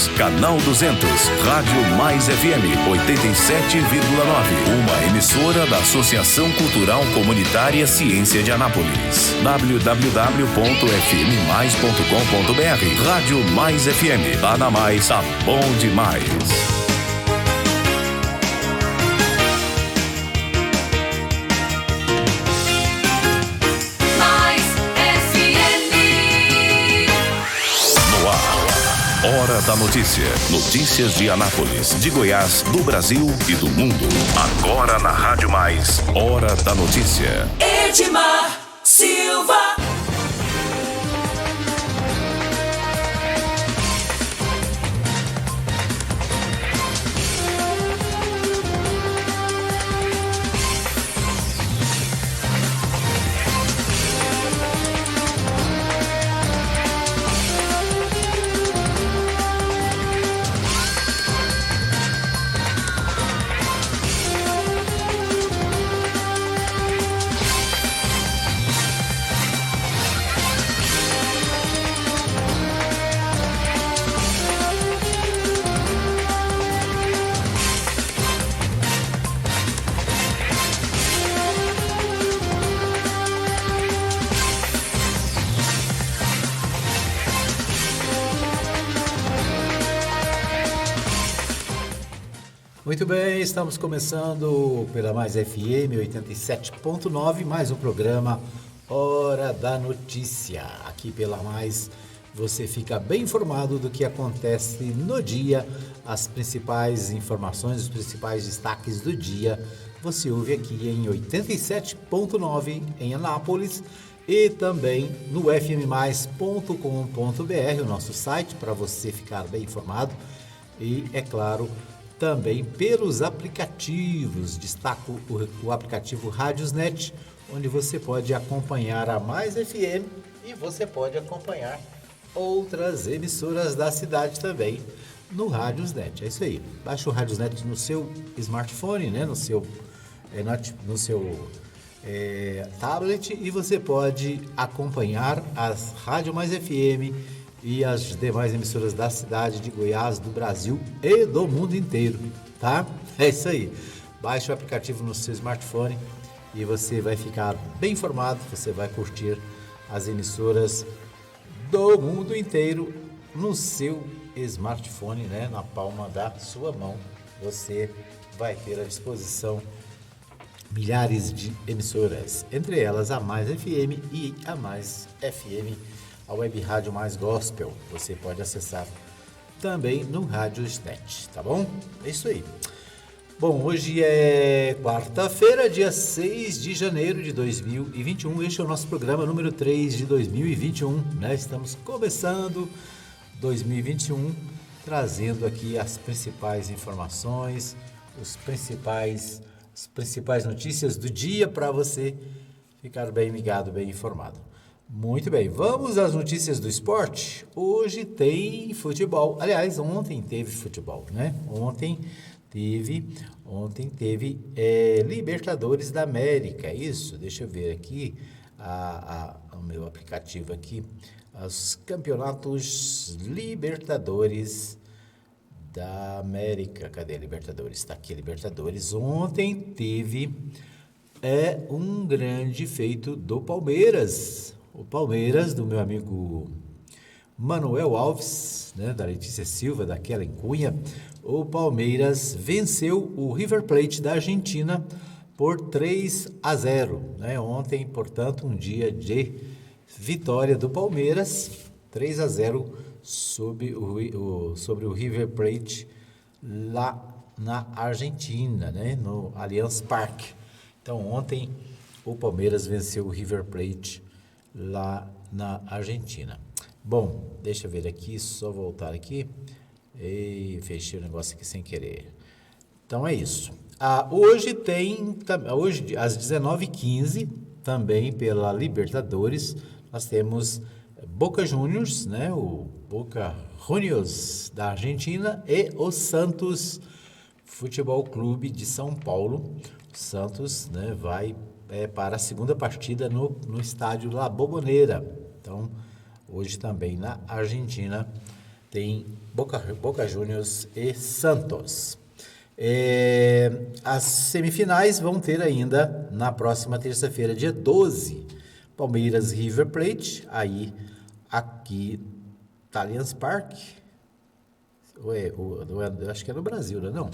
Anápolis, Canal 200, Rádio Mais FM 87,9. Uma emissora da Associação Cultural Comunitária Ciência de Anápolis. www.fmmais.com.br. Rádio Mais FM. Tá na Mais, tá bom demais. Hora da Notícia. Notícias de Anápolis, de Goiás, do Brasil e do mundo. Agora na Rádio Mais, Hora da Notícia. Edmar Silva. Muito bem, estamos começando pela Mais FM 87.9, mais um programa Hora da Notícia. Aqui pela Mais você fica bem informado do que acontece no dia, as principais informações, os principais destaques do dia. Você ouve aqui em 87.9 em Anápolis e também no fmmais.com.br, o nosso site, para você ficar bem informado. E, é claro, também pelos aplicativos. Destaco o aplicativo Rádiosnet, onde você pode acompanhar a Mais FM e você pode acompanhar outras emissoras da cidade também no Rádiosnet. É isso aí. Baixa o Rádiosnet no seu smartphone, né? no seu tablet, e você pode acompanhar as Rádio Mais FM e as demais emissoras da cidade de Goiás, do Brasil e do mundo inteiro, tá? É isso aí. Baixe o aplicativo no seu smartphone e você vai ficar bem informado, você vai curtir as emissoras do mundo inteiro no seu smartphone, né? Na palma da sua mão. Você vai ter à disposição milhares de emissoras, entre elas a Mais FM e a Mais FM, a web rádio Mais Gospel. Você pode acessar também no Rádiosnet, tá bom? É isso aí. Bom, hoje é quarta-feira, dia 6 de janeiro de 2021. Este é o nosso programa número 3 de 2021, né? Estamos começando 2021, trazendo aqui as principais informações, as principais notícias do dia para você ficar bem ligado, bem informado. Muito bem, vamos às notícias do esporte. Hoje tem futebol. Aliás, ontem teve futebol, né? Ontem teve Libertadores da América. Isso, deixa eu ver aqui o meu aplicativo aqui. Os campeonatos Libertadores da América. Cadê a Libertadores? Está aqui a Libertadores. Ontem teve um grande feito do Palmeiras. O Palmeiras, do meu amigo Manuel Alves, né, da Letícia Silva, da Kellen Cunha. O Palmeiras venceu o River Plate da Argentina por 3-0. Né? Ontem, portanto, um dia de vitória do Palmeiras, 3-0 sobre o River Plate lá na Argentina, né, no Allianz Parque. Então, ontem o Palmeiras venceu o River Plate lá na Argentina. Bom, deixa eu ver aqui, só voltar aqui. E fechei o negócio aqui sem querer. Então é isso. Hoje às 19h15, também pela Libertadores, nós temos Boca Juniors, né? O Boca Juniors da Argentina e o Santos Futebol Clube de São Paulo. O Santos, né, vai para a segunda partida no estádio La Bombonera. Então, hoje também na Argentina tem Boca Juniors e Santos. As semifinais vão ter ainda na próxima terça-feira, dia 12, Palmeiras e River Plate, aí aqui tá Allianz Parque, eu acho que é no Brasil, né? Não.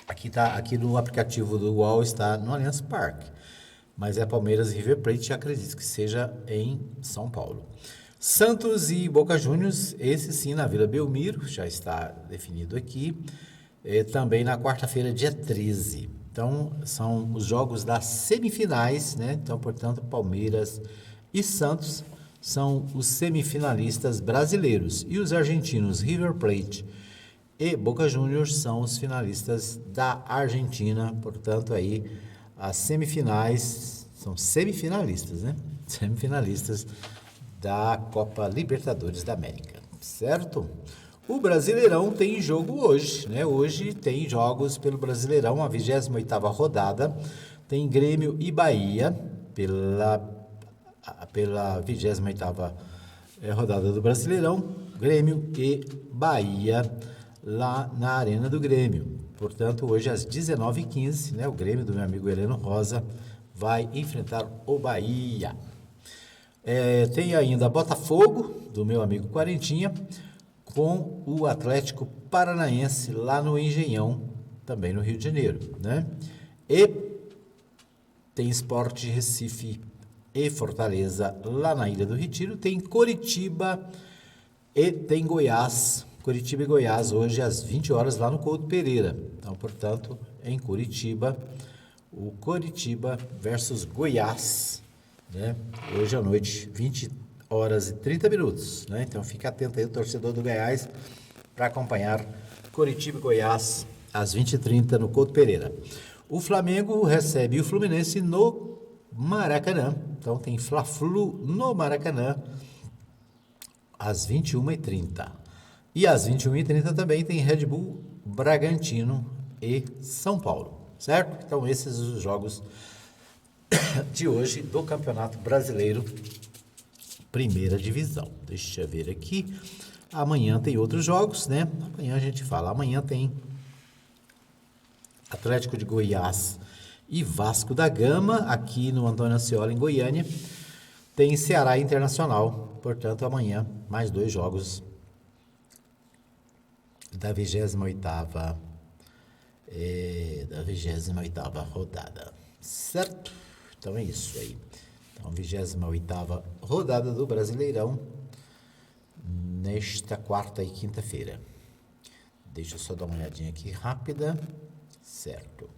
Aqui no aplicativo do UOL está no Allianz Parque, mas é Palmeiras e River Plate, acredito que seja em São Paulo. Santos e Boca Juniors, esse sim na Vila Belmiro, já está definido aqui, também na quarta-feira, dia 13. Então, são os jogos das semifinais, né? Então, portanto, Palmeiras e Santos são os semifinalistas brasileiros. E os argentinos River Plate e Boca Juniors são os finalistas da Argentina. Portanto, aí as semifinais são semifinalistas, né? Semifinalistas da Copa Libertadores da América, certo? O Brasileirão tem jogo hoje, né? Hoje tem jogos pelo Brasileirão, a 28ª rodada. Tem Grêmio e Bahia pela 28ª rodada do Brasileirão. Grêmio e Bahia lá na Arena do Grêmio. Portanto, hoje às 19h15, né? O Grêmio do meu amigo Heleno Rosa vai enfrentar o Bahia. Tem ainda Botafogo, do meu amigo Quarentinha, com o Atlético Paranaense lá no Engenhão, também no Rio de Janeiro, né? E tem Sport Recife e Fortaleza lá na Ilha do Retiro, tem Coritiba e tem Goiás, Coritiba e Goiás hoje às 20 horas lá no Couto Pereira. Então, portanto, em Coritiba, o Coritiba versus Goiás, né? Hoje à noite, 20h30, né? Então fica atento aí o torcedor do Goiás para acompanhar Coritiba e Goiás às 20h30 no Couto Pereira. O Flamengo recebe o Fluminense no Maracanã. Então tem Fla-Flu no Maracanã às 21h30. E às 21h30 também tem Red Bull, Bragantino e São Paulo, certo? Então esses são os jogos de hoje do Campeonato Brasileiro, Primeira Divisão. Deixa eu ver aqui. Amanhã tem outros jogos, né? Amanhã a gente fala. Amanhã tem Atlético de Goiás e Vasco da Gama, aqui no Antônio Ascioli, em Goiânia. Tem Ceará Internacional. Portanto, amanhã, mais 2 jogos da 28ª rodada. Certo? Então é isso aí. Então, 28ª rodada do Brasileirão, nesta quarta e quinta-feira. Deixa eu só dar uma olhadinha aqui rápida. Certo.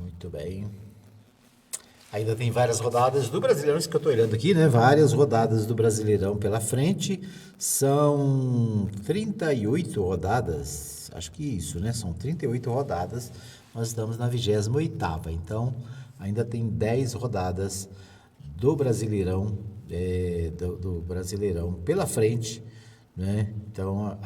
Muito bem. Ainda tem várias rodadas do Brasileirão, isso que eu estou olhando aqui, né? Várias rodadas do Brasileirão pela frente. São 38 rodadas. Acho que isso, né? São 38 rodadas. Nós estamos na 28ª, então ainda tem 10 rodadas do Brasileirão, do Brasileirão pela frente, né? Então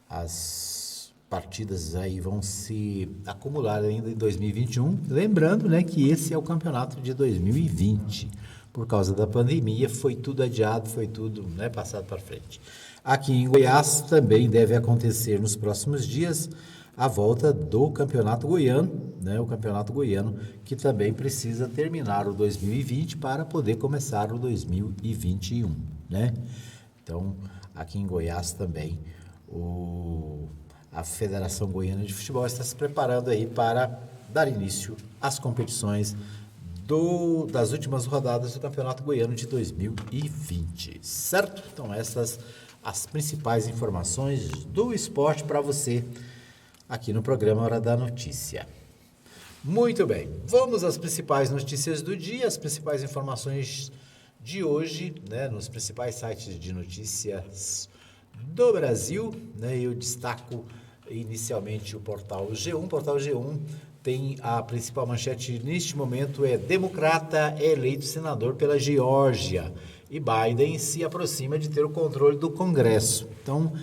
as partidas aí vão se acumular ainda em 2021, lembrando, né, que esse é o campeonato de 2020, por causa da pandemia, foi tudo adiado, foi tudo, né, passado para frente. Aqui em Goiás também deve acontecer nos próximos dias a volta do Campeonato Goiano, né? O Campeonato Goiano, que também precisa terminar o 2020 para poder começar o 2021, né? Então, aqui em Goiás também, a Federação Goiana de Futebol está se preparando aí para dar início às competições das últimas rodadas do Campeonato Goiano de 2020, certo? Então, essas as principais informações do esporte para você aqui no programa Hora da Notícia. Muito bem, vamos às principais notícias do dia, as principais informações de hoje, né, nos principais sites de notícias do Brasil, né? Eu destaco inicialmente o portal G1. O portal G1 tem a principal manchete neste momento, democrata é eleito senador pela Geórgia e Biden se aproxima de ter o controle do Congresso. Então,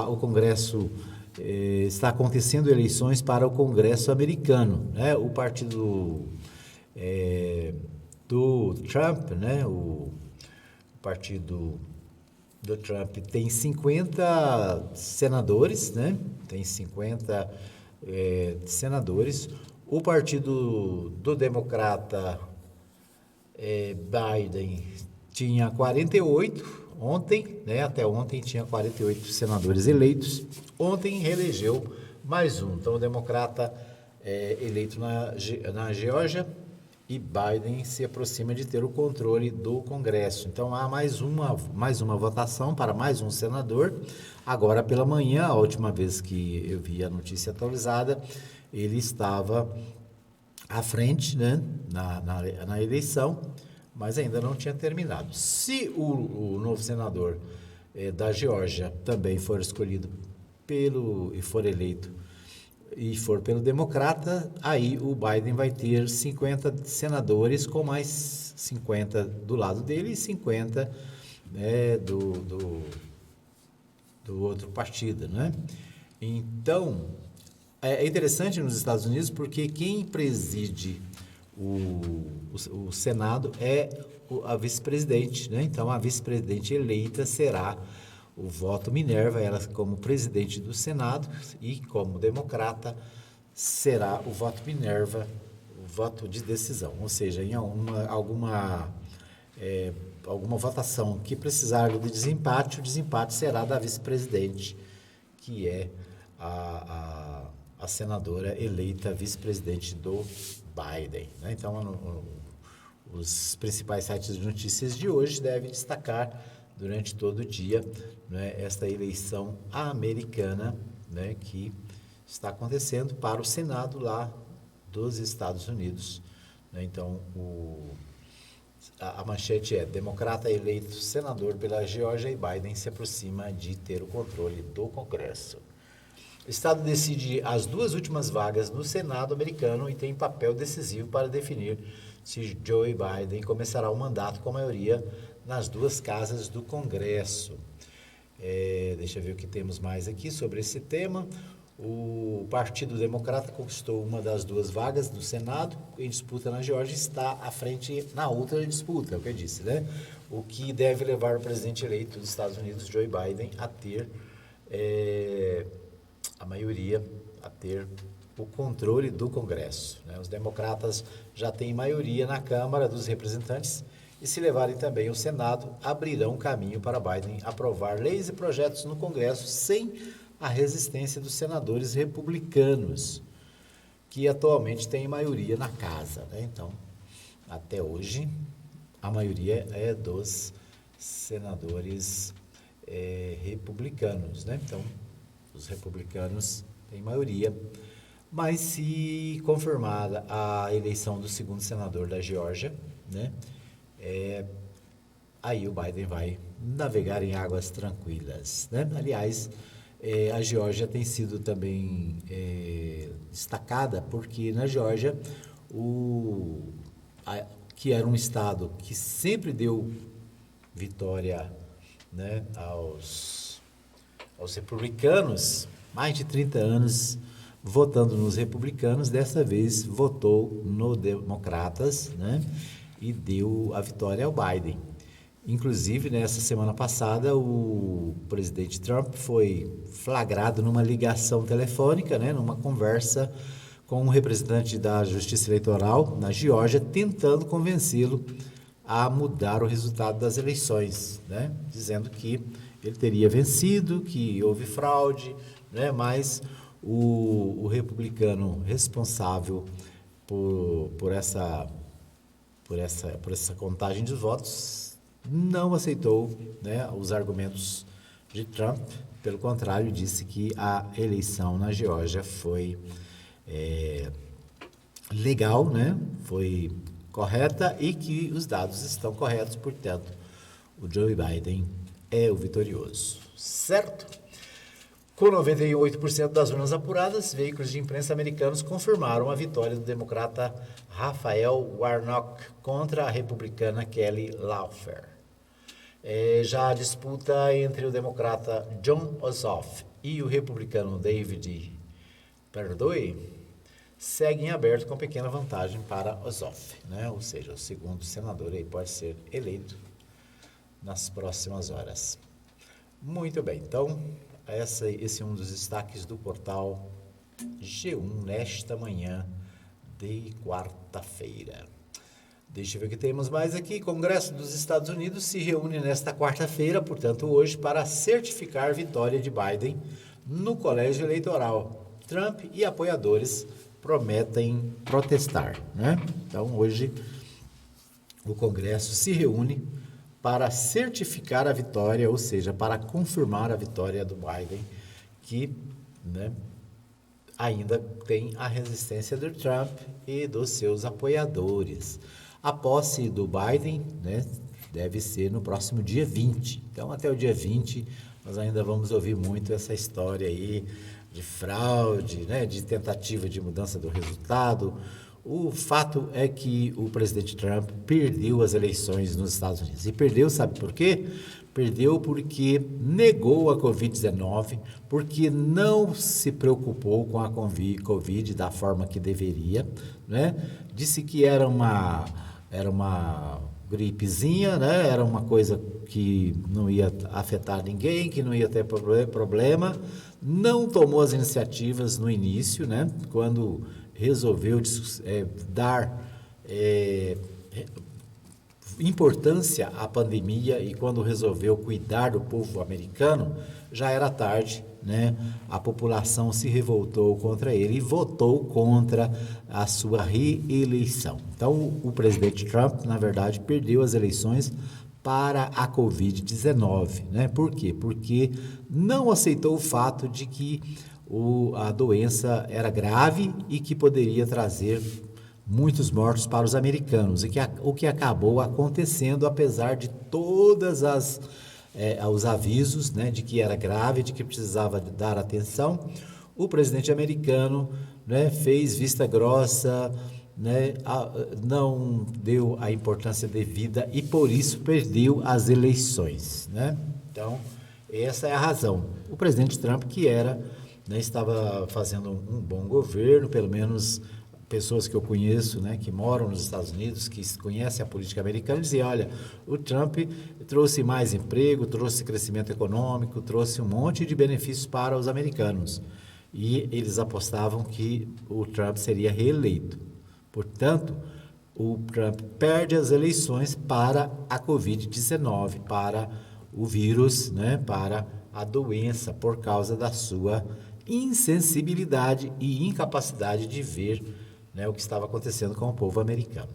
o Congresso está acontecendo eleições para o Congresso americano, né? O partido do Trump, né? O partido do Trump tem 50 senadores, né? Tem 50 senadores. O partido do democrata Biden tinha 48 ontem, né? Até ontem tinha 48 senadores eleitos. Ontem reelegeu mais um. Então, o democrata eleito na Geórgia, e Biden se aproxima de ter o controle do Congresso. Então, há mais uma votação para mais um senador. Agora, pela manhã, a última vez que eu vi a notícia atualizada, ele estava à frente, né, na eleição, mas ainda não tinha terminado. Se o novo senador da Geórgia também for escolhido e for eleito e for pelo democrata, aí o Biden vai ter 50 senadores, com mais 50 do lado dele e 50 do outro partido, né? Então, é interessante nos Estados Unidos porque quem preside o Senado é a vice-presidente, né? Então, a vice-presidente eleita será o voto Minerva, ela como presidente do Senado, e como democrata será o voto Minerva, o voto de decisão. Ou seja, em alguma votação que precisar de desempate, o desempate será da vice-presidente, que é a senadora eleita vice-presidente do Biden, né? Então, os principais sites de notícias de hoje devem destacar durante todo o dia, né, esta eleição americana, né, que está acontecendo para o Senado lá dos Estados Unidos, né? Então, a manchete é: democrata eleito senador pela Geórgia e Biden se aproxima de ter o controle do Congresso. O Estado decide as duas últimas vagas no Senado americano e tem papel decisivo para definir se Joe Biden começará o mandato com maioria nas duas casas do Congresso. Deixa eu ver o que temos mais aqui sobre esse tema. O Partido Democrata conquistou uma das duas vagas do Senado em disputa na Geórgia, está à frente na outra disputa, é o que eu disse, né? O que deve levar o presidente eleito dos Estados Unidos, Joe Biden, a ter a maioria, a ter o controle do Congresso, né? Os democratas já têm maioria na Câmara dos Representantes e, se levarem também o Senado, abrirão caminho para Biden aprovar leis e projetos no Congresso sem a resistência dos senadores republicanos, que atualmente têm maioria na casa, né? Então, até hoje, a maioria é dos senadores republicanos, né? Então, os republicanos têm maioria, mas se confirmada a eleição do segundo senador da Geórgia, né, aí o Biden vai navegar em águas tranquilas, né? Aliás, a Geórgia tem sido também destacada porque na Geórgia, que era um estado que sempre deu vitória, né, aos republicanos, mais de 30 anos votando nos republicanos, dessa vez votou no democratas, né, e deu a vitória ao Biden. Inclusive, nessa semana passada, o presidente Trump foi flagrado numa ligação telefônica, né, numa conversa com um representante da Justiça Eleitoral na Geórgia, tentando convencê-lo a mudar o resultado das eleições, né, dizendo que ele teria vencido, que houve fraude, né, mas o republicano responsável por essa contagem de votos não aceitou, né, os argumentos de Trump. Pelo contrário, disse que a eleição na Geórgia foi legal, né, foi correta e que os dados estão corretos, portanto, o Joe Biden é o vitorioso, certo? Com 98% das urnas apuradas, veículos de imprensa americanos confirmaram a vitória do democrata Raphael Warnock contra a republicana Kelly Loeffler. Já a disputa entre o democrata Jon Ossoff e o republicano David Perdue segue em aberto com pequena vantagem para Ossoff, né? Ou seja, o segundo senador aí pode ser eleito nas próximas horas. Muito bem, então, esse é um dos destaques do portal G1 nesta manhã de quarta-feira. Deixa eu ver o que temos mais aqui. Congresso dos Estados Unidos se reúne nesta quarta-feira, portanto hoje, para certificar a vitória de Biden no colégio eleitoral. Trump e apoiadores prometem protestar, né? Então hoje o Congresso se reúne para certificar a vitória, ou seja, para confirmar a vitória do Biden, que, né, ainda tem a resistência do Trump e dos seus apoiadores. A posse do Biden, né, deve ser no próximo dia 20. Então, até o dia 20, nós ainda vamos ouvir muito essa história aí de fraude, né, de tentativa de mudança do resultado. O fato é que o presidente Trump perdeu as eleições nos Estados Unidos. E perdeu, sabe por quê? Perdeu porque negou a Covid-19, porque não se preocupou com a Covid da forma que deveria, né? Disse que era uma gripezinha, né? Era uma coisa que não ia afetar ninguém, que não ia ter problema. Não tomou as iniciativas no início, né? Quando resolveu dar importância à pandemia e quando resolveu cuidar do povo americano, já era tarde, né? A população se revoltou contra ele e votou contra a sua reeleição. Então, o presidente Trump, na verdade, perdeu as eleições para a Covid-19, né? Por quê? Porque não aceitou o fato de que a doença era grave e que poderia trazer muitos mortos para os americanos, o que acabou acontecendo, apesar de todas os avisos, né, de que era grave, de que precisava dar atenção. O presidente americano, né, fez vista grossa, né, não deu a importância devida e por isso perdeu as eleições, né? Então, essa é a razão. O presidente Trump, que estava fazendo um bom governo, pelo menos pessoas que eu conheço, né, que moram nos Estados Unidos, que conhecem a política americana, diziam, olha, o Trump trouxe mais emprego, trouxe crescimento econômico, trouxe um monte de benefícios para os americanos. E eles apostavam que o Trump seria reeleito. Portanto, o Trump perde as eleições para a Covid-19, para o vírus, né, para a doença, por causa da sua insensibilidade e incapacidade de ver, né, o que estava acontecendo com o povo americano.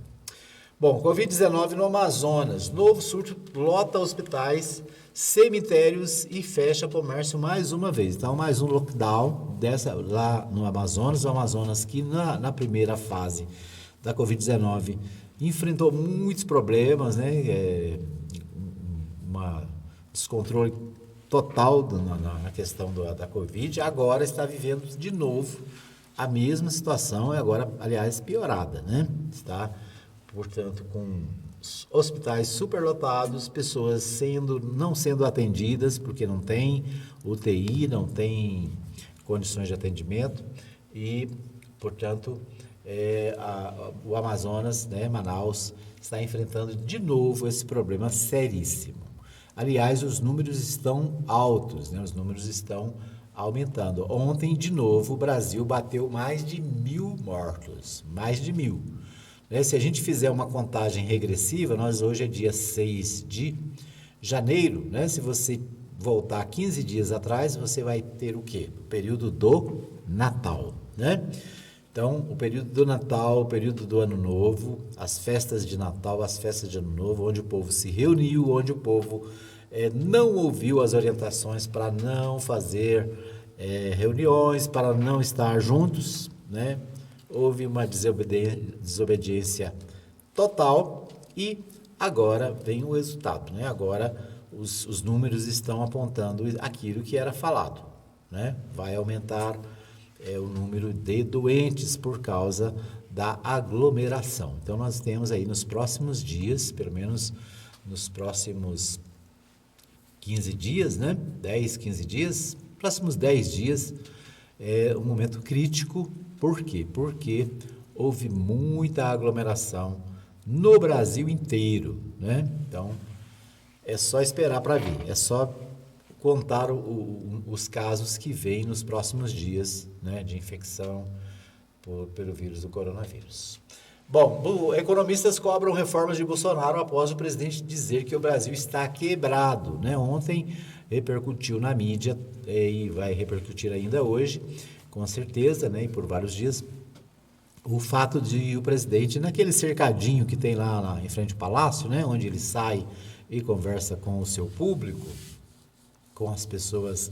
Bom, Covid-19 no Amazonas. Novo surto lota hospitais, cemitérios e fecha comércio mais uma vez. Então, mais um lockdown lá no Amazonas. O Amazonas que na primeira fase da Covid-19 enfrentou muitos problemas, né? Um descontrole total na questão da Covid. Agora está vivendo de novo a mesma situação, e agora, aliás, piorada, né? Está, portanto, com hospitais superlotados, pessoas não sendo atendidas, porque não tem UTI, não tem condições de atendimento, e, portanto, o Amazonas, né, Manaus, está enfrentando de novo esse problema seríssimo. Aliás, os números estão altos, né? Os números estão aumentando. Ontem, de novo, o Brasil bateu mais de 1.000 mortos, mais de 1.000. Né? Se a gente fizer uma contagem regressiva, hoje é dia 6 de janeiro, né? Se você voltar 15 dias atrás, você vai ter o quê? O período do Natal, né? Então, o período do Natal, o período do Ano Novo, as festas de Natal, as festas de Ano Novo, onde o povo se reuniu, onde o povo não ouviu as orientações para não fazer reuniões, para não estar juntos, né? Houve uma desobediência total e agora vem o resultado, né? Agora os números estão apontando aquilo que era falado, né? Vai aumentar o número de doentes por causa da aglomeração. Então, nós temos aí nos próximos dias, pelo menos nos próximos 15 dias, né? 10, 15 dias, próximos 10 dias, um momento crítico. Por quê? Porque houve muita aglomeração no Brasil inteiro, né? Então, é só esperar para ver, é só contar os casos que vêm nos próximos dias, né, de infecção pelo vírus do coronavírus. Bom, economistas cobram reformas de Bolsonaro após o presidente dizer que o Brasil está quebrado, né? Ontem repercutiu na mídia e vai repercutir ainda hoje, com certeza, né, e por vários dias, o fato de o presidente, naquele cercadinho que tem lá em frente ao palácio, né, onde ele sai e conversa com o seu público, com as pessoas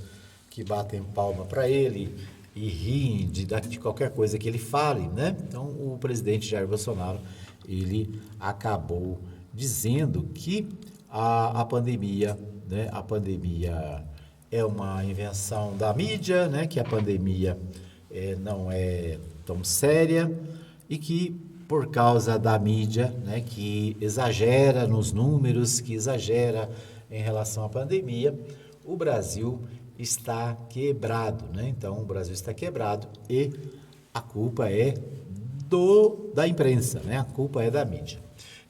que batem palma para ele e riem de qualquer coisa que ele fale, né? Então, o presidente Jair Bolsonaro, ele acabou dizendo que a pandemia, né, a pandemia é uma invenção da mídia, né, que a pandemia não é tão séria e que por causa da mídia, né, que exagera nos números, que exagera em relação à pandemia, o Brasil está quebrado, né? Então, o Brasil está quebrado e a culpa é da imprensa, né? A culpa é da mídia.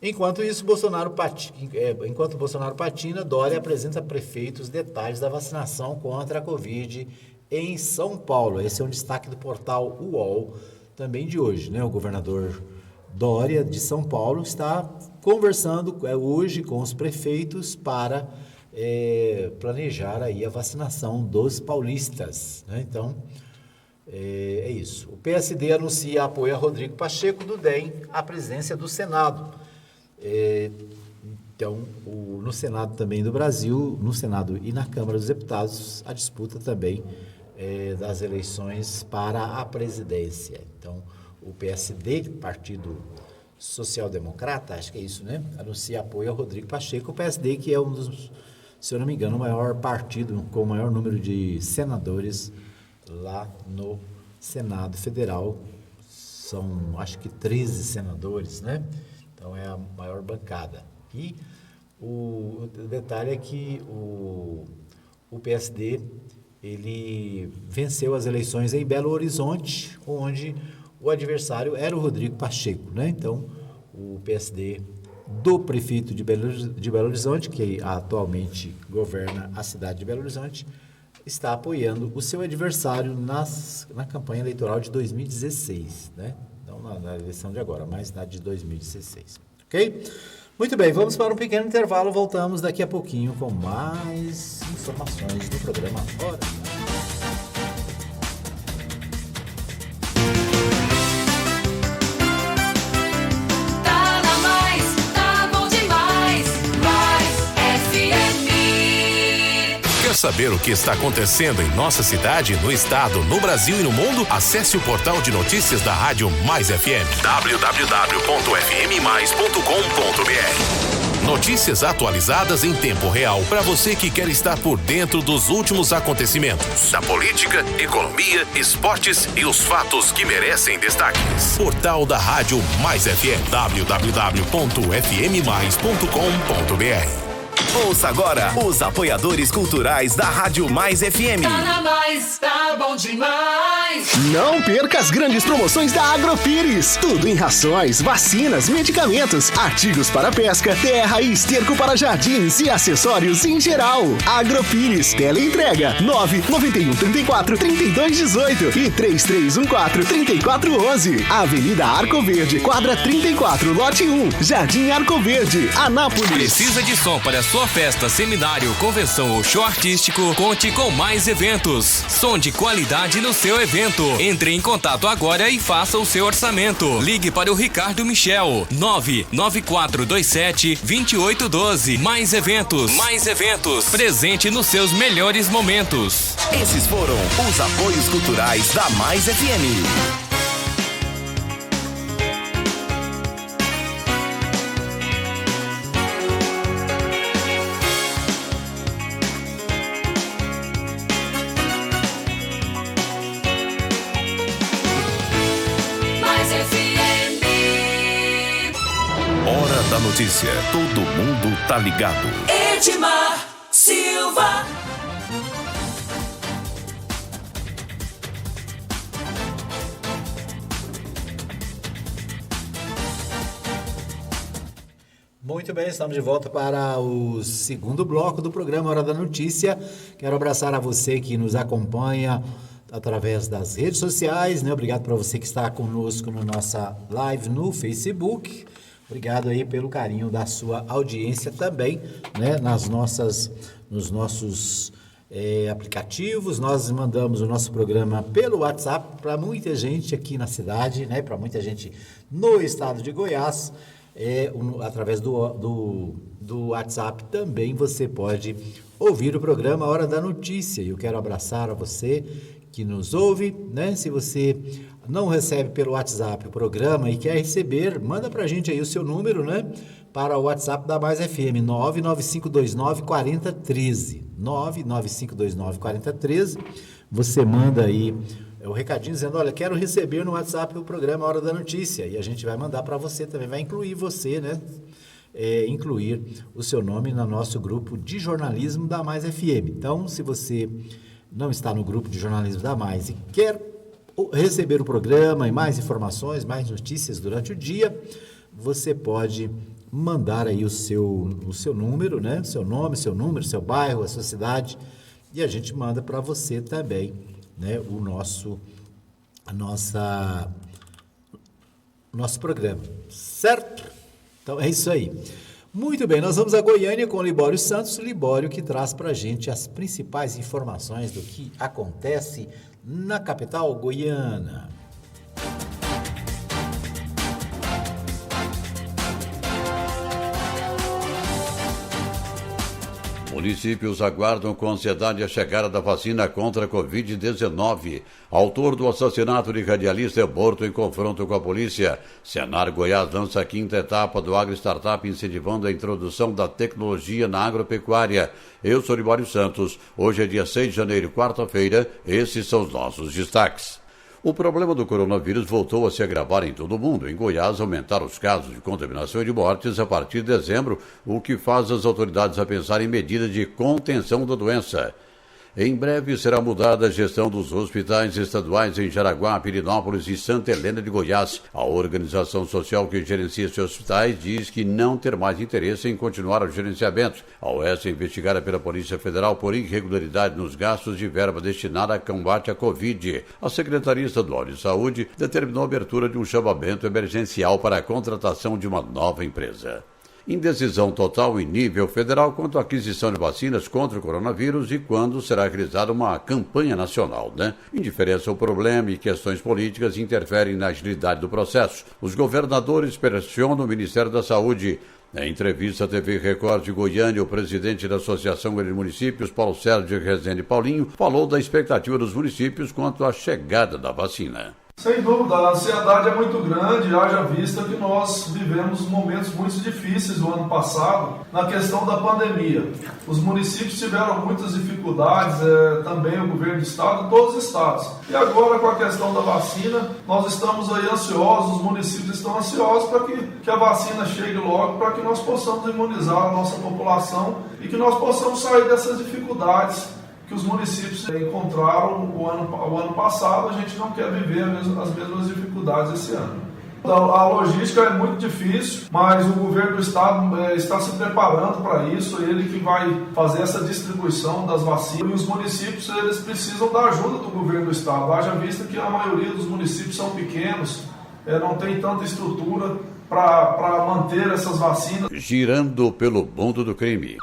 Enquanto Bolsonaro patina, Dória apresenta a prefeitos detalhes da vacinação contra a Covid em São Paulo. Esse é um destaque do portal UOL também de hoje, né? O governador Dória de São Paulo está conversando hoje com os prefeitos para planejar aí a vacinação dos paulistas, né? Então, é isso. O PSD anuncia apoio a Rodrigo Pacheco do DEM à presidência do Senado. Então, no Senado também do Brasil, no Senado e na Câmara dos Deputados, a disputa também das eleições para a presidência. Então, o PSD, Partido Social Democrata, acho que é isso, né? Anuncia apoio a Rodrigo Pacheco, o PSD que é um dos, se eu não me engano, o maior partido com o maior número de senadores lá no Senado Federal. São, acho que 13 senadores, né? Então, é a maior bancada. E o detalhe é que o PSD, ele venceu as eleições em Belo Horizonte, onde o adversário era o Rodrigo Pacheco, né? Então, o PSD do prefeito de Belo Horizonte, que atualmente governa a cidade de Belo Horizonte, está apoiando o seu adversário na campanha eleitoral de 2016, né? Não na eleição de agora, mas na de 2016, ok? Muito bem, vamos para um pequeno intervalo, voltamos daqui a pouquinho com mais informações do programa Hora. Quer saber o que está acontecendo em nossa cidade, no estado, no Brasil e no mundo? Acesse o portal de notícias da Rádio Mais FM, www.fmmais.com.br. Notícias atualizadas em tempo real para você que quer estar por dentro dos últimos acontecimentos da política, economia, esportes e os fatos que merecem destaques. Portal da Rádio Mais FM, www.fmmais.com.br. Ouça agora os apoiadores culturais da Rádio Mais FM. Tá na Mais, tá bom demais. Não perca as grandes promoções da Agropires. Tudo em rações, vacinas, medicamentos, artigos para pesca, terra e esterco para jardins e acessórios em geral. Agropires, teleentrega 991 34 32 18 e 3314 3411. Avenida Arco Verde, quadra 34, lote 1, Jardim Arco Verde, Anápolis. Precisa de som para sua festa, seminário, convenção ou show artístico? Conte com Mais Eventos. Som de qualidade no seu evento. Entre em contato agora e faça o seu orçamento. Ligue para o Ricardo Michel, 99427-2812. Mais Eventos. Mais Eventos. Presente nos seus melhores momentos. Esses foram os apoios culturais da Mais FM. Da notícia, todo mundo tá ligado. Edmar Silva. Muito bem, estamos de volta para o segundo bloco do programa Hora da Notícia. Quero abraçar a você que nos acompanha através das redes sociais, né? Obrigado para você que está conosco na nossa live no Facebook. Obrigado aí pelo carinho da sua audiência também, né? Nos nossos aplicativos. Nós mandamos o nosso programa pelo WhatsApp para muita gente aqui na cidade, né? Para muita gente no estado de Goiás. Através do WhatsApp também você pode ouvir o programa Hora da Notícia. E eu quero abraçar a você que nos ouve, né? Se você não recebe pelo WhatsApp o programa e quer receber, manda pra gente aí o seu número, né? Para o WhatsApp da Mais FM, 995294013. 995294013. Você manda aí o recadinho dizendo, olha, quero receber no WhatsApp o programa Hora da Notícia. E a gente vai mandar para você também, vai incluir você, né? Incluir o seu nome no nosso grupo de jornalismo da Mais FM. Então, se você não está no grupo de jornalismo da Mais e quer receber o programa e mais informações, mais notícias durante o dia, você pode mandar aí o seu número, né? Seu nome, seu número, seu bairro, a sua cidade, e a gente manda para você também, né? O nosso programa, certo? Então é isso aí. Muito bem, nós vamos a Goiânia com o Libório Santos. Libório que traz para a gente as principais informações do que acontece na capital goiana. Municípios aguardam com ansiedade a chegada da vacina contra a Covid-19. Autor do assassinato de radialista é morto em confronto com a polícia. Senar Goiás lança a 5ª etapa do Agro Startup, incentivando a introdução da tecnologia na agropecuária. Eu sou Libório Santos. Hoje é dia 6 de janeiro, quarta-feira. Esses são os nossos destaques. O problema do coronavírus voltou a se agravar em todo o mundo. Em Goiás, aumentaram os casos de contaminação e de mortes a partir de dezembro, o que faz as autoridades a pensar em medidas de contenção da doença. Em breve será mudada a gestão dos hospitais estaduais em Jaraguá, Pirinópolis e Santa Helena de Goiás. A organização social que gerencia esses hospitais diz que não ter mais interesse em continuar o gerenciamento. A OS é investigada pela Polícia Federal por irregularidade nos gastos de verba destinada a combate à Covid. A Secretaria Estadual de Saúde determinou a abertura de um chamamento emergencial para a contratação de uma nova empresa. Indecisão total em nível federal quanto à aquisição de vacinas contra o coronavírus e quando será realizada uma campanha nacional, né? Indiferença ao problema e questões políticas interferem na agilidade do processo. Os governadores pressionam o Ministério da Saúde. Em entrevista à TV Record de Goiânia, o presidente da Associação de Municípios, Paulo Sérgio Rezende Paulinho, falou da expectativa dos municípios quanto à chegada da vacina. Sem dúvida, a ansiedade é muito grande, haja vista que nós vivemos momentos muito difíceis no ano passado na questão da pandemia. Os municípios tiveram muitas dificuldades, também o governo do estado, todos os estados. E agora com a questão da vacina, nós estamos aí ansiosos, os municípios estão ansiosos para que a vacina chegue logo, para que nós possamos imunizar a nossa população e que nós possamos sair dessas dificuldades que os municípios encontraram o ano passado. A gente não quer viver as mesmas dificuldades esse ano. Então, a logística é muito difícil, mas o governo do estado está se preparando para isso, ele que vai fazer essa distribuição das vacinas. E os municípios eles precisam da ajuda do governo do estado, haja vista que a maioria dos municípios são pequenos, não tem tanta estrutura para manter essas vacinas. Girando pelo mundo do crime.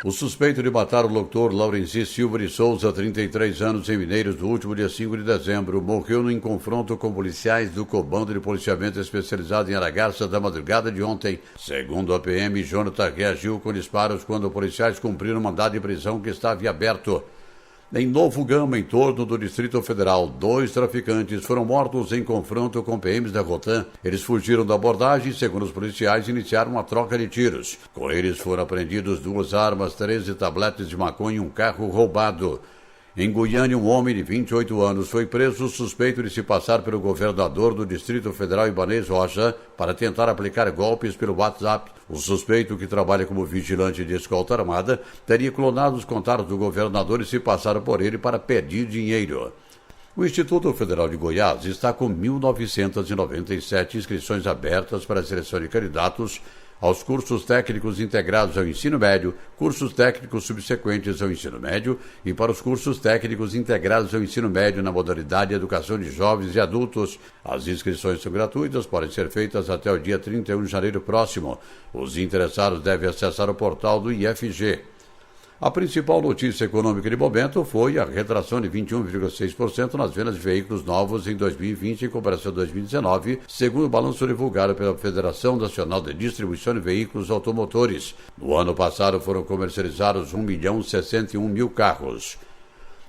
O suspeito de matar o locutor Laurenci Silva de Souza, 33 anos, em Mineiros, no último dia 5 de dezembro, morreu em confronto com policiais do Comando de Policiamento Especializado em Aragarça da madrugada de ontem. Segundo a PM, Jonathan reagiu com disparos quando policiais cumpriram mandado de prisão que estava aberto. Em Novo Gama, em torno do Distrito Federal, 2 traficantes foram mortos em confronto com PMs da Rotan. Eles fugiram da abordagem e, segundo os policiais, iniciaram uma troca de tiros. Com eles foram apreendidos 2 armas, 13 tabletes de maconha e um carro roubado. Em Goiânia, um homem de 28 anos foi preso suspeito de se passar pelo governador do Distrito Federal, Ibanez Rocha, para tentar aplicar golpes pelo WhatsApp. O suspeito, que trabalha como vigilante de escolta armada, teria clonado os contatos do governador e se passar por ele para pedir dinheiro. O Instituto Federal de Goiás está com 1.997 inscrições abertas para a seleção de candidatos aos cursos técnicos integrados ao ensino médio, cursos técnicos subsequentes ao ensino médio e para os cursos técnicos integrados ao ensino médio na modalidade Educação de Jovens e Adultos. As inscrições são gratuitas, podem ser feitas até o dia 31 de janeiro próximo. Os interessados devem acessar o portal do IFG. A principal notícia econômica de momento foi a retração de 21,6% nas vendas de veículos novos em 2020 em comparação a 2019, segundo o balanço divulgado pela Federação Nacional de Distribuição de Veículos Automotores. No ano passado foram comercializados 1.061.000 carros.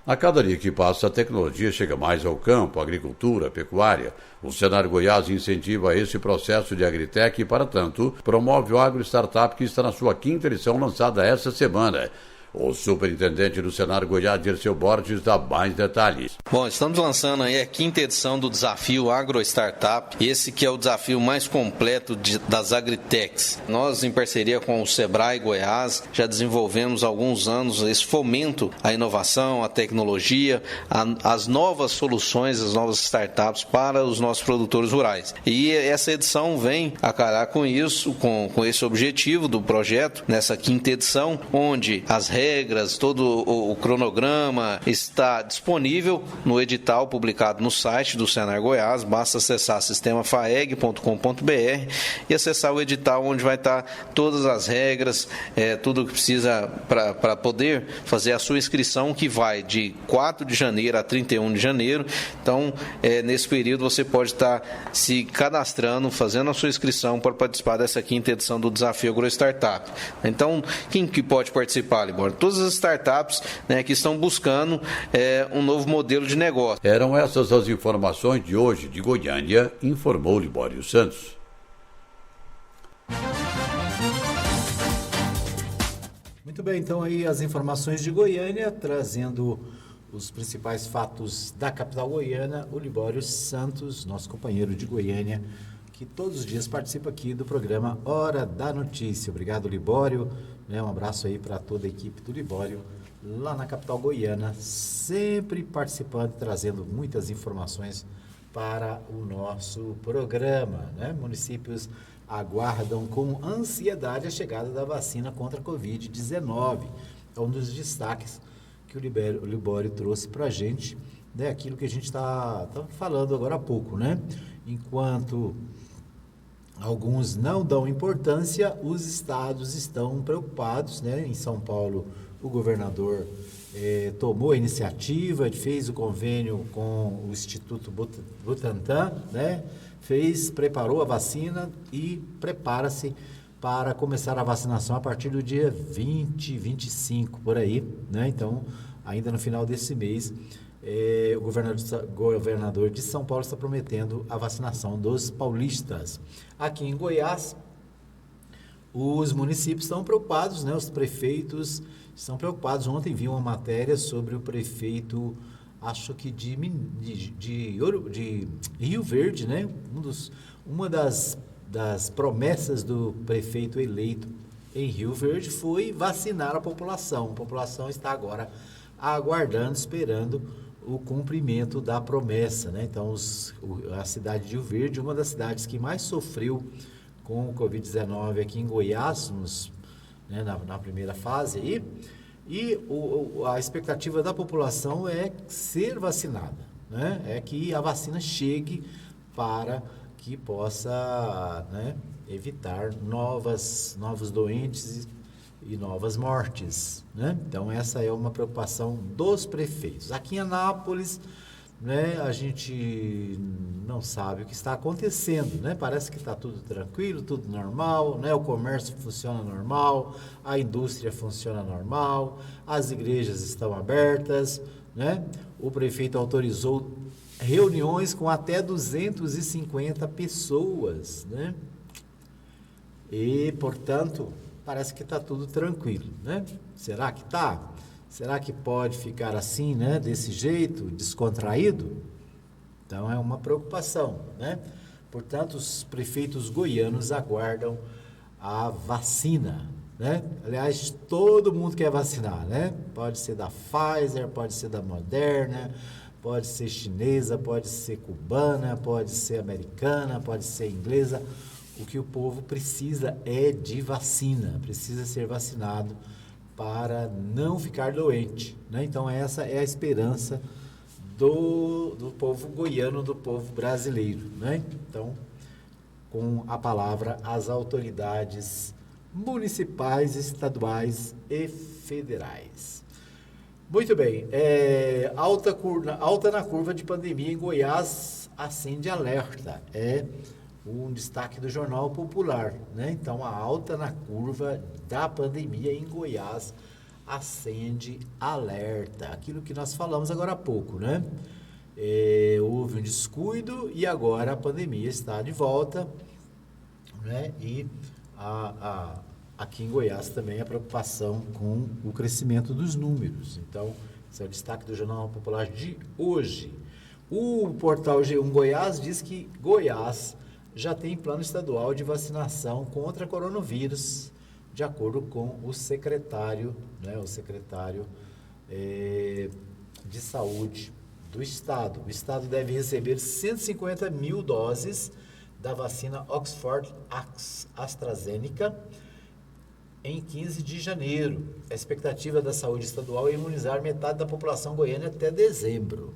A cada dia que passa, a tecnologia chega mais ao campo, agricultura, pecuária. O Senar Goiás incentiva esse processo de agritech e, para tanto, promove o Agro Startup, que está na sua 5ª edição, lançada esta semana. O superintendente do Senar Goiás, Dirceu Borges, dá mais detalhes. Bom, estamos lançando aí a 5ª edição do desafio Agro Startup, esse que é o desafio mais completo das agritechs. Nós, em parceria com o Sebrae Goiás, já desenvolvemos há alguns anos esse fomento à inovação, à tecnologia, às novas soluções, as novas startups para os nossos produtores rurais. E essa edição vem a calhar com isso, com esse objetivo do projeto, nessa 5ª edição, onde as regras, todo o cronograma está disponível no edital publicado no site do Senar Goiás. Basta acessar sistemafaeg.com.br e acessar o edital, onde vai estar todas as regras, tudo que precisa para poder fazer a sua inscrição, que vai de 4 de janeiro a 31 de janeiro. Então, nesse período você pode estar se cadastrando, fazendo a sua inscrição para participar dessa 5ª edição do Desafio Agro Startup. Então, quem que pode participar, Libório? Todas as startups, né, que estão buscando um novo modelo de negócio. Eram essas as informações de hoje de Goiânia, informou Libório Santos. Muito bem, então aí as informações de Goiânia, trazendo os principais fatos da capital goiana, o Libório Santos, nosso companheiro de Goiânia, que todos os dias participa aqui do programa Hora da Notícia. Obrigado, Libório. Um abraço aí para toda a equipe do Libório, lá na capital goiana, sempre participando, trazendo muitas informações para o nosso programa. Municípios aguardam com ansiedade a chegada da vacina contra a Covid-19. É um dos destaques que o Libório trouxe para a gente, aquilo que a gente está falando agora há pouco, Enquanto alguns não dão importância, os estados estão preocupados, Em São Paulo, o governador tomou a iniciativa, fez o convênio com o Instituto Butantan, preparou a vacina e prepara-se para começar a vacinação a partir do dia 20, 25, por aí, Então, ainda no final desse mês, o governador de São Paulo está prometendo a vacinação dos paulistas. Aqui em Goiás, os municípios estão preocupados, os prefeitos estão preocupados. Ontem vi uma matéria sobre o prefeito, acho que de Rio Verde, uma das promessas do prefeito eleito em Rio Verde foi vacinar a população. A população está agora aguardando, esperando o cumprimento da promessa, Então, a cidade de Rio Verde, uma das cidades que mais sofreu com o Covid-19 aqui em Goiás, na primeira fase aí, e a expectativa da população é ser vacinada, É que a vacina chegue para que possa, evitar novos doentes e novas mortes, Então, essa é uma preocupação dos prefeitos. Aqui em Anápolis, a gente não sabe o que está acontecendo, Parece que está tudo tranquilo, tudo normal, O comércio funciona normal, a indústria funciona normal, as igrejas estão abertas, O prefeito autorizou reuniões com até 250 pessoas, E, portanto, parece que está tudo tranquilo, Será que está? Será que pode ficar assim, desse jeito, descontraído? Então, é uma preocupação, Portanto, os prefeitos goianos aguardam a vacina, Aliás, todo mundo quer vacinar, Pode ser da Pfizer, pode ser da Moderna, pode ser chinesa, pode ser cubana, pode ser americana, pode ser inglesa. O que o povo precisa é de vacina, precisa ser vacinado para não ficar doente, né? Então essa é a esperança do povo goiano, do povo brasileiro, né? Então, com a palavra as autoridades municipais, estaduais e federais. Muito bem, alta na curva de pandemia em Goiás acende alerta, é um destaque do Jornal Popular, né? Então, a alta na curva da pandemia em Goiás acende alerta, aquilo que nós falamos agora há pouco, né? Houve um descuido e agora a pandemia está de volta, né? E aqui em Goiás também a preocupação com o crescimento dos números. Então, esse é o destaque do Jornal Popular de hoje. O portal G1 Goiás diz que Goiás já tem plano estadual de vacinação contra coronavírus, de acordo com o secretário, né, de saúde do estado. O estado deve receber 150 mil doses da vacina Oxford AstraZeneca em 15 de janeiro. A expectativa da saúde estadual é imunizar metade da população goiana até dezembro.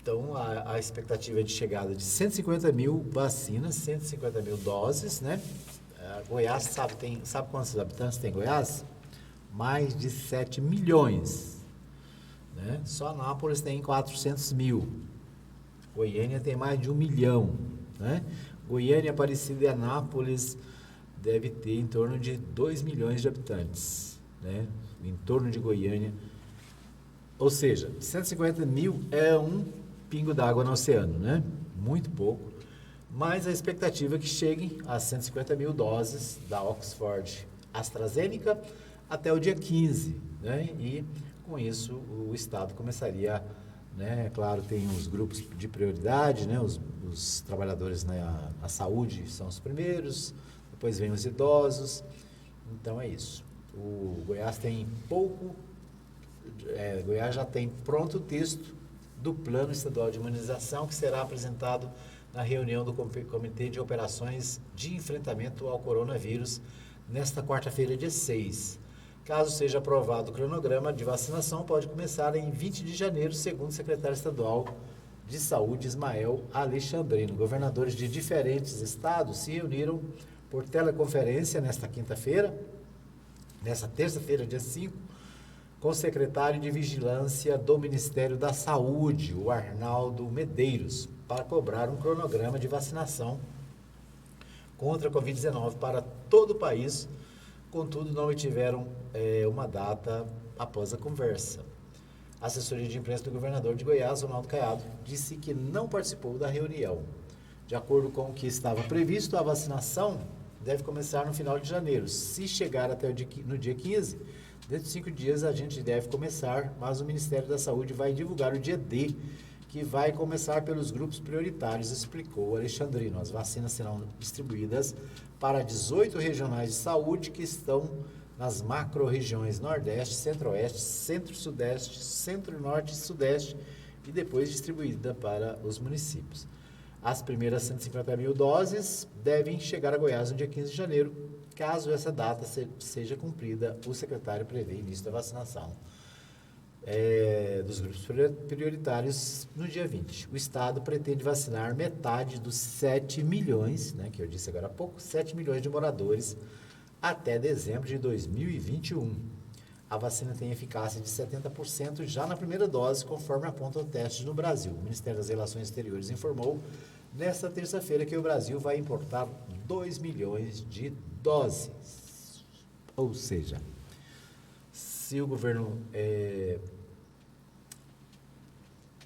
Então, a expectativa é de chegada de 150 mil vacinas, 150 mil doses, né? Goiás, sabe quantos habitantes tem Goiás? Mais de 7 milhões. Né? Só Anápolis tem 400 mil. Goiânia tem mais de 1 milhão. Né? Goiânia, Aparecida e Anápolis deve ter em torno de 2 milhões de habitantes. Né? Em torno de Goiânia. Ou seja, 150 mil é um pingo d'água no oceano, né? Muito pouco, mas a expectativa é que cheguem a 150 mil doses da Oxford AstraZeneca até o dia 15, né? E com isso o Estado começaria, né? Claro, tem os grupos de prioridade, né? Os trabalhadores na saúde são os primeiros, depois vem os idosos, então é isso. O Goiás tem Goiás já tem pronto o texto do Plano Estadual de Imunização, que será apresentado na reunião do Comitê de Operações de Enfrentamento ao Coronavírus, nesta quarta-feira, dia 6. Caso seja aprovado o cronograma de vacinação, pode começar em 20 de janeiro, segundo o secretário estadual de Saúde, Ismael Alexandrino. Governadores de diferentes estados se reuniram por teleconferência nesta terça-feira, dia 5, com o secretário de Vigilância do Ministério da Saúde, o Arnaldo Medeiros, para cobrar um cronograma de vacinação contra a Covid-19 para todo o país. Contudo, não obtiveram uma data após a conversa. A assessoria de imprensa do governador de Goiás, Ronaldo Caiado, disse que não participou da reunião. De acordo com o que estava previsto, a vacinação deve começar no final de janeiro. Se chegar até no dia 15, dentro de 5 dias a gente deve começar, mas o Ministério da Saúde vai divulgar o dia D, que vai começar pelos grupos prioritários, explicou Alexandrino. As vacinas serão distribuídas para 18 regionais de saúde que estão nas macro-regiões Nordeste, Centro-Oeste, Centro-Sudeste, Centro-Norte e Sudeste e depois distribuída para os municípios. As primeiras 150 mil doses devem chegar a Goiás no dia 15 de janeiro. Caso essa data seja cumprida, o secretário prevê início da vacinação dos grupos prioritários no dia 20. O Estado pretende vacinar metade dos 7 milhões, né, que eu disse agora há pouco, 7 milhões de moradores até dezembro de 2021. A vacina tem eficácia de 70% já na primeira dose, conforme aponta o teste no Brasil. O Ministério das Relações Exteriores informou nesta terça-feira que o Brasil vai importar 2 milhões de doses. Ou seja, se o governo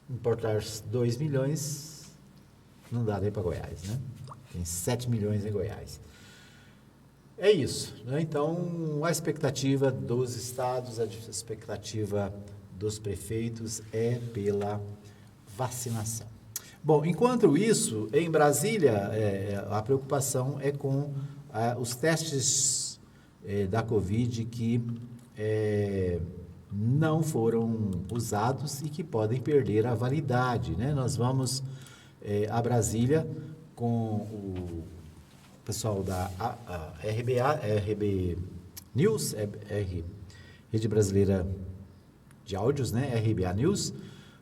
importar 2 milhões, não dá nem para Goiás, né? Tem 7 milhões em Goiás. É isso, né? Então, a expectativa dos estados, a expectativa dos prefeitos é pela vacinação. Bom, enquanto isso, em Brasília, a preocupação é com os testes da Covid que não foram usados e que podem perder a validade, né? Nós vamos a Brasília com o pessoal da RB News, Rede Brasileira de Áudios, né? RBA News,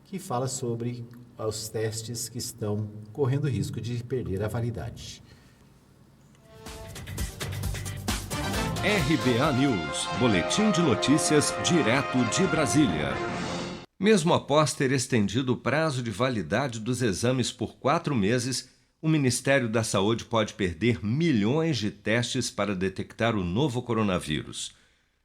que fala sobre os testes que estão correndo risco de perder a validade. RBA News, boletim de notícias direto de Brasília. Mesmo após ter estendido o prazo de validade dos exames por 4 meses, o Ministério da Saúde pode perder milhões de testes para detectar o novo coronavírus.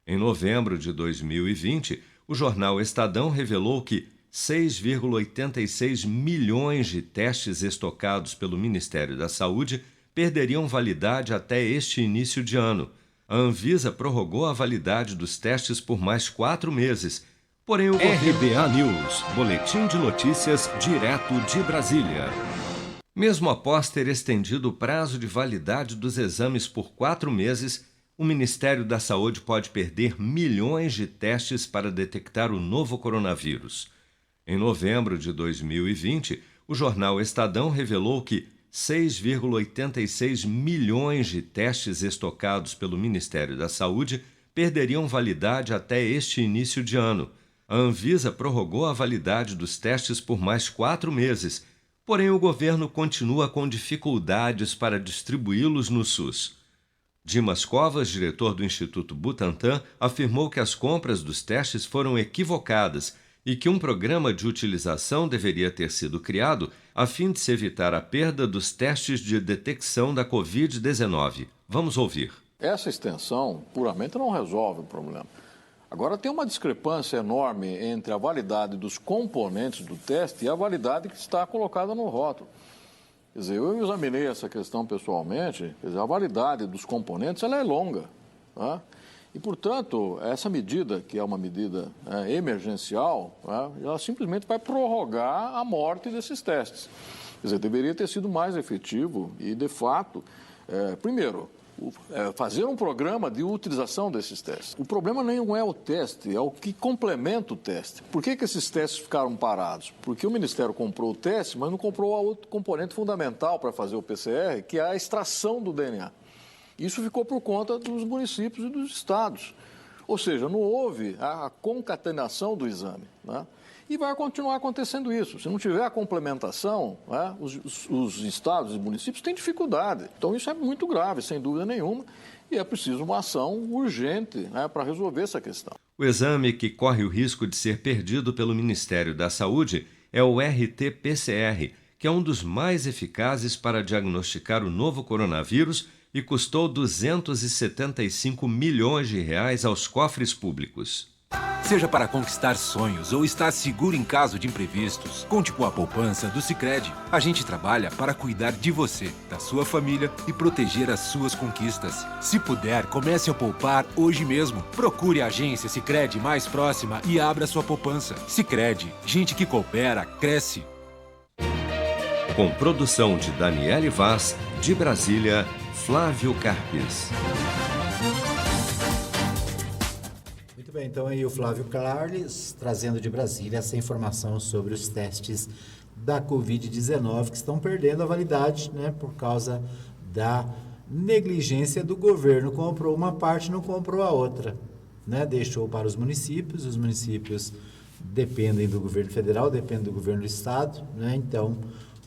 Em novembro de 2020, o jornal Estadão revelou que 6,86 milhões de testes estocados pelo Ministério da Saúde perderiam validade até este início de ano. A Anvisa prorrogou a validade dos testes por mais 4 meses. Porém, o RBA News, boletim de notícias direto de Brasília. Mesmo após ter estendido o prazo de validade dos exames por 4 meses, o Ministério da Saúde pode perder milhões de testes para detectar o novo coronavírus. Em novembro de 2020, o jornal Estadão revelou que 6,86 milhões de testes estocados pelo Ministério da Saúde perderiam validade até este início de ano. A Anvisa prorrogou a validade dos testes por mais 4 meses, porém o governo continua com dificuldades para distribuí-los no SUS. Dimas Covas, diretor do Instituto Butantan, afirmou que as compras dos testes foram equivocadas e que um programa de utilização deveria ter sido criado a fim de se evitar a perda dos testes de detecção da Covid-19. Vamos ouvir. Essa extensão puramente não resolve o problema. Agora, tem uma discrepância enorme entre a validade dos componentes do teste e a validade que está colocada no rótulo. Quer dizer, eu examinei essa questão pessoalmente, quer dizer, a validade dos componentes ela é longa, tá? E, portanto, essa medida, que é uma medida emergencial, ela simplesmente vai prorrogar a morte desses testes. Quer dizer, deveria ter sido mais efetivo e, de fato, primeiro, fazer um programa de utilização desses testes. O problema não é o teste, é o que complementa o teste. Por que esses testes ficaram parados? Porque o Ministério comprou o teste, mas não comprou o outro componente fundamental para fazer o PCR, que é a extração do DNA. Isso ficou por conta dos municípios e dos estados. Ou seja, não houve a concatenação do exame, né? E vai continuar acontecendo isso. Se não tiver a complementação, né, os estados e municípios têm dificuldade. Então, isso é muito grave, sem dúvida nenhuma, e é preciso uma ação urgente, né, para resolver essa questão. O exame que corre o risco de ser perdido pelo Ministério da Saúde é o RT-PCR, que é um dos mais eficazes para diagnosticar o novo coronavírus e custou 275 milhões de reais aos cofres públicos. Seja para conquistar sonhos ou estar seguro em caso de imprevistos, conte com a poupança do Sicredi. A gente trabalha para cuidar de você, da sua família e proteger as suas conquistas. Se puder, comece a poupar hoje mesmo. Procure a agência Sicredi mais próxima e abra sua poupança. Sicredi, gente que coopera, cresce. Com produção de Daniele Vaz, de Brasília, Flávio Carpes. Muito bem, então aí o Flávio Carles trazendo de Brasília essa informação sobre os testes da Covid-19 que estão perdendo a validade, né, por causa da negligência do governo. Comprou uma parte, não comprou a outra, né? Deixou para os municípios dependem do governo federal, dependem do governo do estado, né? Então,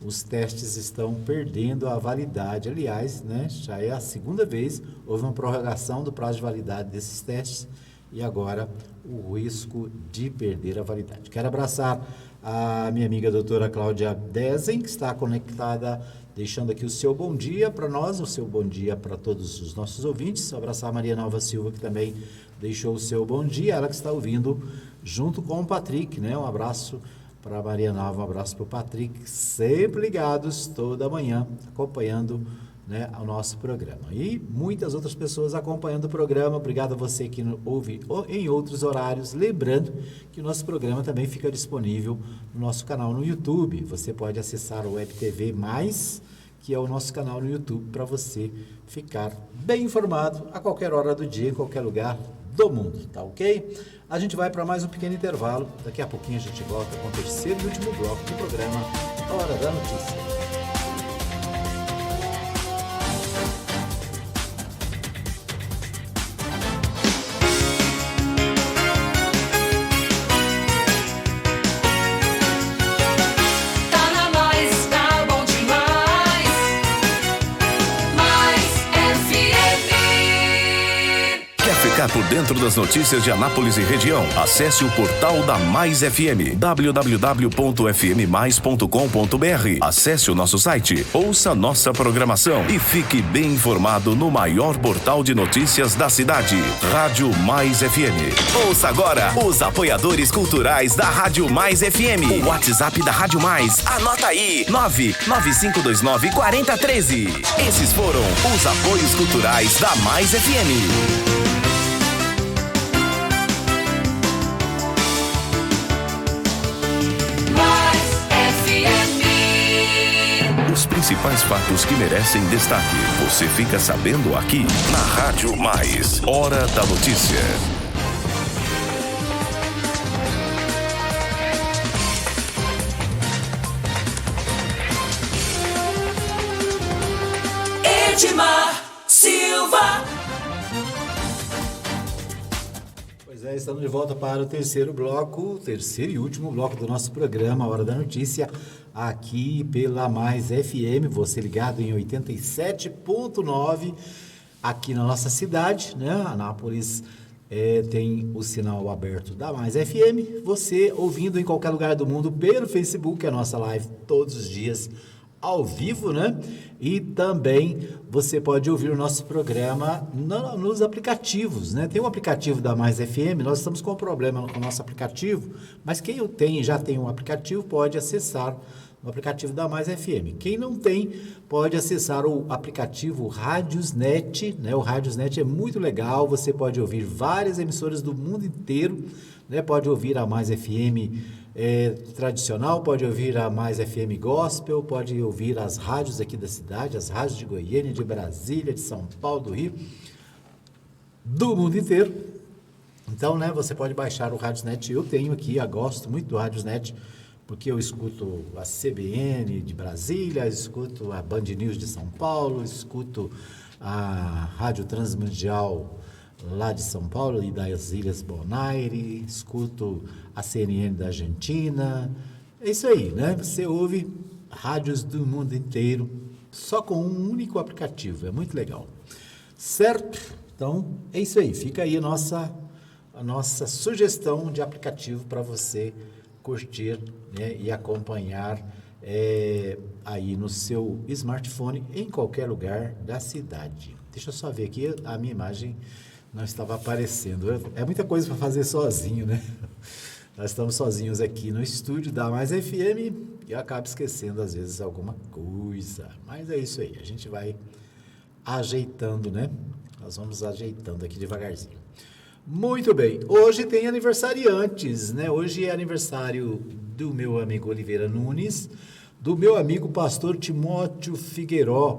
os testes estão perdendo a validade. Aliás, né, já é a segunda vez, houve uma prorrogação do prazo de validade desses testes e agora o risco de perder a validade. Quero abraçar a minha amiga doutora Cláudia Dezen, que está conectada, deixando aqui o seu bom dia para nós, o seu bom dia para todos os nossos ouvintes. Abraçar a Maria Nova Silva, que também deixou o seu bom dia, ela que está ouvindo junto com o Patrick, né? Um abraço para a Maria Nova, um abraço para o Patrick, sempre ligados toda manhã, acompanhando, né, o nosso programa. E muitas outras pessoas acompanhando o programa. Obrigado a você que ouve em outros horários. Lembrando que o nosso programa também fica disponível no nosso canal no YouTube. Você pode acessar o Web TV+, que é o nosso canal no YouTube, para você ficar bem informado a qualquer hora do dia, em qualquer lugar do mundo, tá ok? A gente vai para mais um pequeno intervalo. Daqui a pouquinho a gente volta com o terceiro e último bloco do programa Hora da Notícia. Por dentro das notícias de Anápolis e região, acesse o portal da Mais FM, www.fmmais.com.br. Acesse o nosso site, ouça nossa programação e fique bem informado no maior portal de notícias da cidade, Rádio Mais FM. Ouça agora os apoiadores culturais da Rádio Mais FM. O WhatsApp da Rádio Mais, anota aí, 995294013. Esses foram os apoios culturais da Mais FM. Os principais fatos que merecem destaque. Você fica sabendo aqui na Rádio Mais. Hora da Notícia. Edmar Silva. Pois é, estamos de volta para o terceiro e último bloco do nosso programa, Hora da Notícia, aqui pela Mais FM, você ligado em 87.9, aqui na nossa cidade, né? Anápolis tem o sinal aberto da Mais FM, você ouvindo em qualquer lugar do mundo pelo Facebook, a nossa live todos os dias ao vivo, né? E também você pode ouvir o nosso programa nos aplicativos, né? Tem um aplicativo da Mais FM, nós estamos com um problema com o nosso aplicativo, mas quem já tem um aplicativo pode acessar o aplicativo da Mais FM. Quem não tem, pode acessar o aplicativo Rádiosnet, né? O Rádiosnet é muito legal, você pode ouvir várias emissoras do mundo inteiro, né? Pode ouvir a Mais FM tradicional, pode ouvir a Mais FM Gospel, pode ouvir as rádios aqui da cidade, as rádios de Goiânia, de Brasília, de São Paulo, do Rio, do mundo inteiro. Então, né, você pode baixar o Rádiosnet. Eu tenho aqui, eu gosto muito do Rádiosnet, porque eu escuto a CBN de Brasília, escuto a Band News de São Paulo, escuto a Rádio Transmundial lá de São Paulo e das Ilhas Bonaire, escuto a CNN da Argentina. É isso aí, né? Você ouve rádios do mundo inteiro só com um único aplicativo. É muito legal. Certo? Então, é isso aí. Fica aí a nossa sugestão de aplicativo para você curtir, né, e acompanhar aí no seu smartphone em qualquer lugar da cidade. Deixa eu só ver aqui, a minha imagem não estava aparecendo. É muita coisa para fazer sozinho, né? Nós estamos sozinhos aqui no estúdio da Mais FM e eu acabo esquecendo às vezes alguma coisa. Mas é isso aí, a gente vai ajeitando, né? Nós vamos ajeitando aqui devagarzinho. Muito bem, hoje tem aniversariantes, né? Hoje é aniversário do meu amigo Oliveira Nunes, do meu amigo pastor Timóteo Figueiró,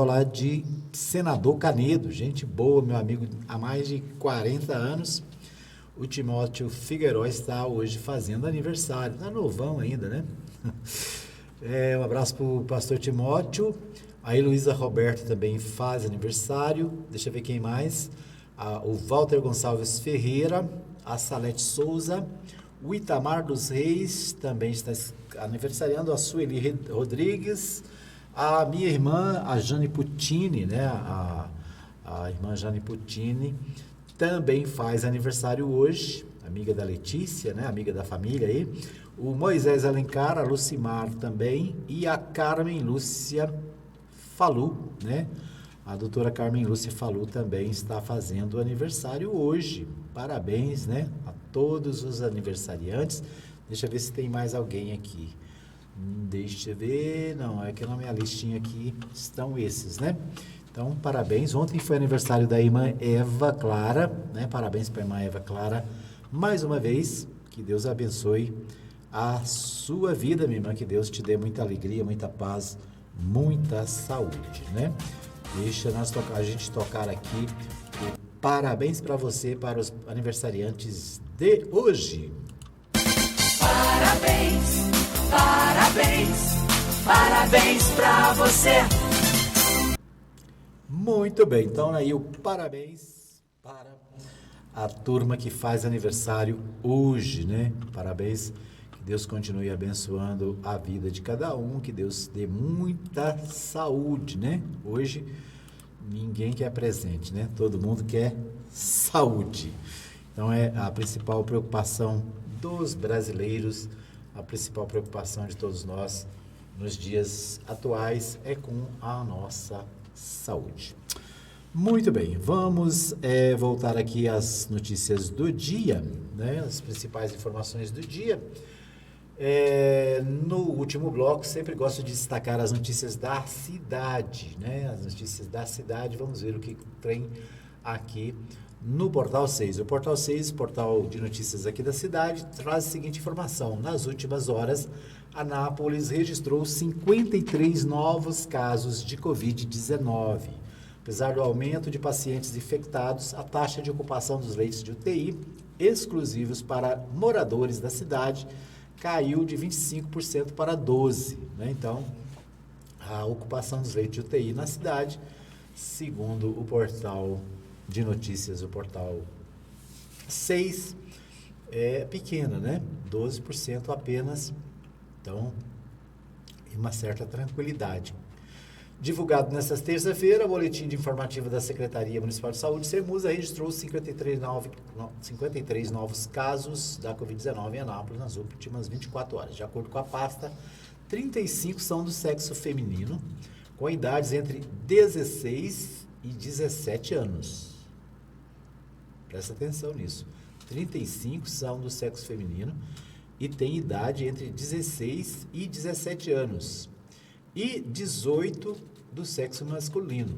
lá de Senador Canedo, gente boa, meu amigo há mais de 40 anos, o Timóteo Figueiró está hoje fazendo aniversário, tá novão ainda, né? Um abraço para o pastor Timóteo, a Heloísa Roberto também faz aniversário, deixa eu ver quem mais, o Walter Gonçalves Ferreira, a Salete Souza, o Itamar dos Reis também está aniversariando, a Sueli Rodrigues, a minha irmã, a Jane Putini, né? A irmã Jane Putini também faz aniversário hoje, amiga da Letícia, né? Amiga da família aí. O Moisés Alencar, a Lucimar também e a Carmen Lúcia Falu, né? A doutora Carmen Lúcia Falu também está fazendo aniversário hoje. Parabéns, né? A todos os aniversariantes. Deixa eu ver se tem mais alguém aqui. Deixa eu ver. Não, é que na minha listinha aqui estão esses, né? Então, parabéns. Ontem foi aniversário da irmã Eva Clara, né? Parabéns para a irmã Eva Clara. Mais uma vez, que Deus abençoe a sua vida, minha irmã. Que Deus te dê muita alegria, muita paz, muita saúde, né? Deixa a gente tocar aqui o parabéns para você, para os aniversariantes de hoje. Parabéns, parabéns, parabéns para você. Muito bem, então aí o parabéns para a turma que faz aniversário hoje, né? Parabéns, que Deus continue abençoando a vida de cada um, que Deus dê muita saúde, né? Hoje ninguém quer presente, né? Todo mundo quer saúde. Então é a principal preocupação dos brasileiros, a principal preocupação de todos nós nos dias atuais é com a nossa saúde. Muito bem, vamos voltar aqui às notícias do dia, né? As principais informações do dia. No último bloco, sempre gosto de destacar as notícias da cidade, né? As notícias da cidade, vamos ver o que tem aqui no Portal 6. O Portal 6, portal de notícias aqui da cidade, traz a seguinte informação. Nas últimas horas, Anápolis registrou 53 novos casos de Covid-19. Apesar do aumento de pacientes infectados, a taxa de ocupação dos leitos de UTI exclusivos para moradores da cidade caiu de 25% para 12%. Né? Então, a ocupação dos leitos de UTI na cidade, segundo o portal de notícias, o portal 6, é pequena, né? 12% apenas. Então, uma certa tranquilidade. Divulgado nesta terça-feira, o boletim de informativo da Secretaria Municipal de Saúde, Sermusa, registrou 53 novos casos da Covid-19 em Anápolis nas últimas 24 horas. De acordo com a pasta, 35 são do sexo feminino, com idades entre 16 e 17 anos. Presta atenção nisso. 35 são do sexo feminino e tem idade entre 16 e 17 anos. E 18 do sexo masculino,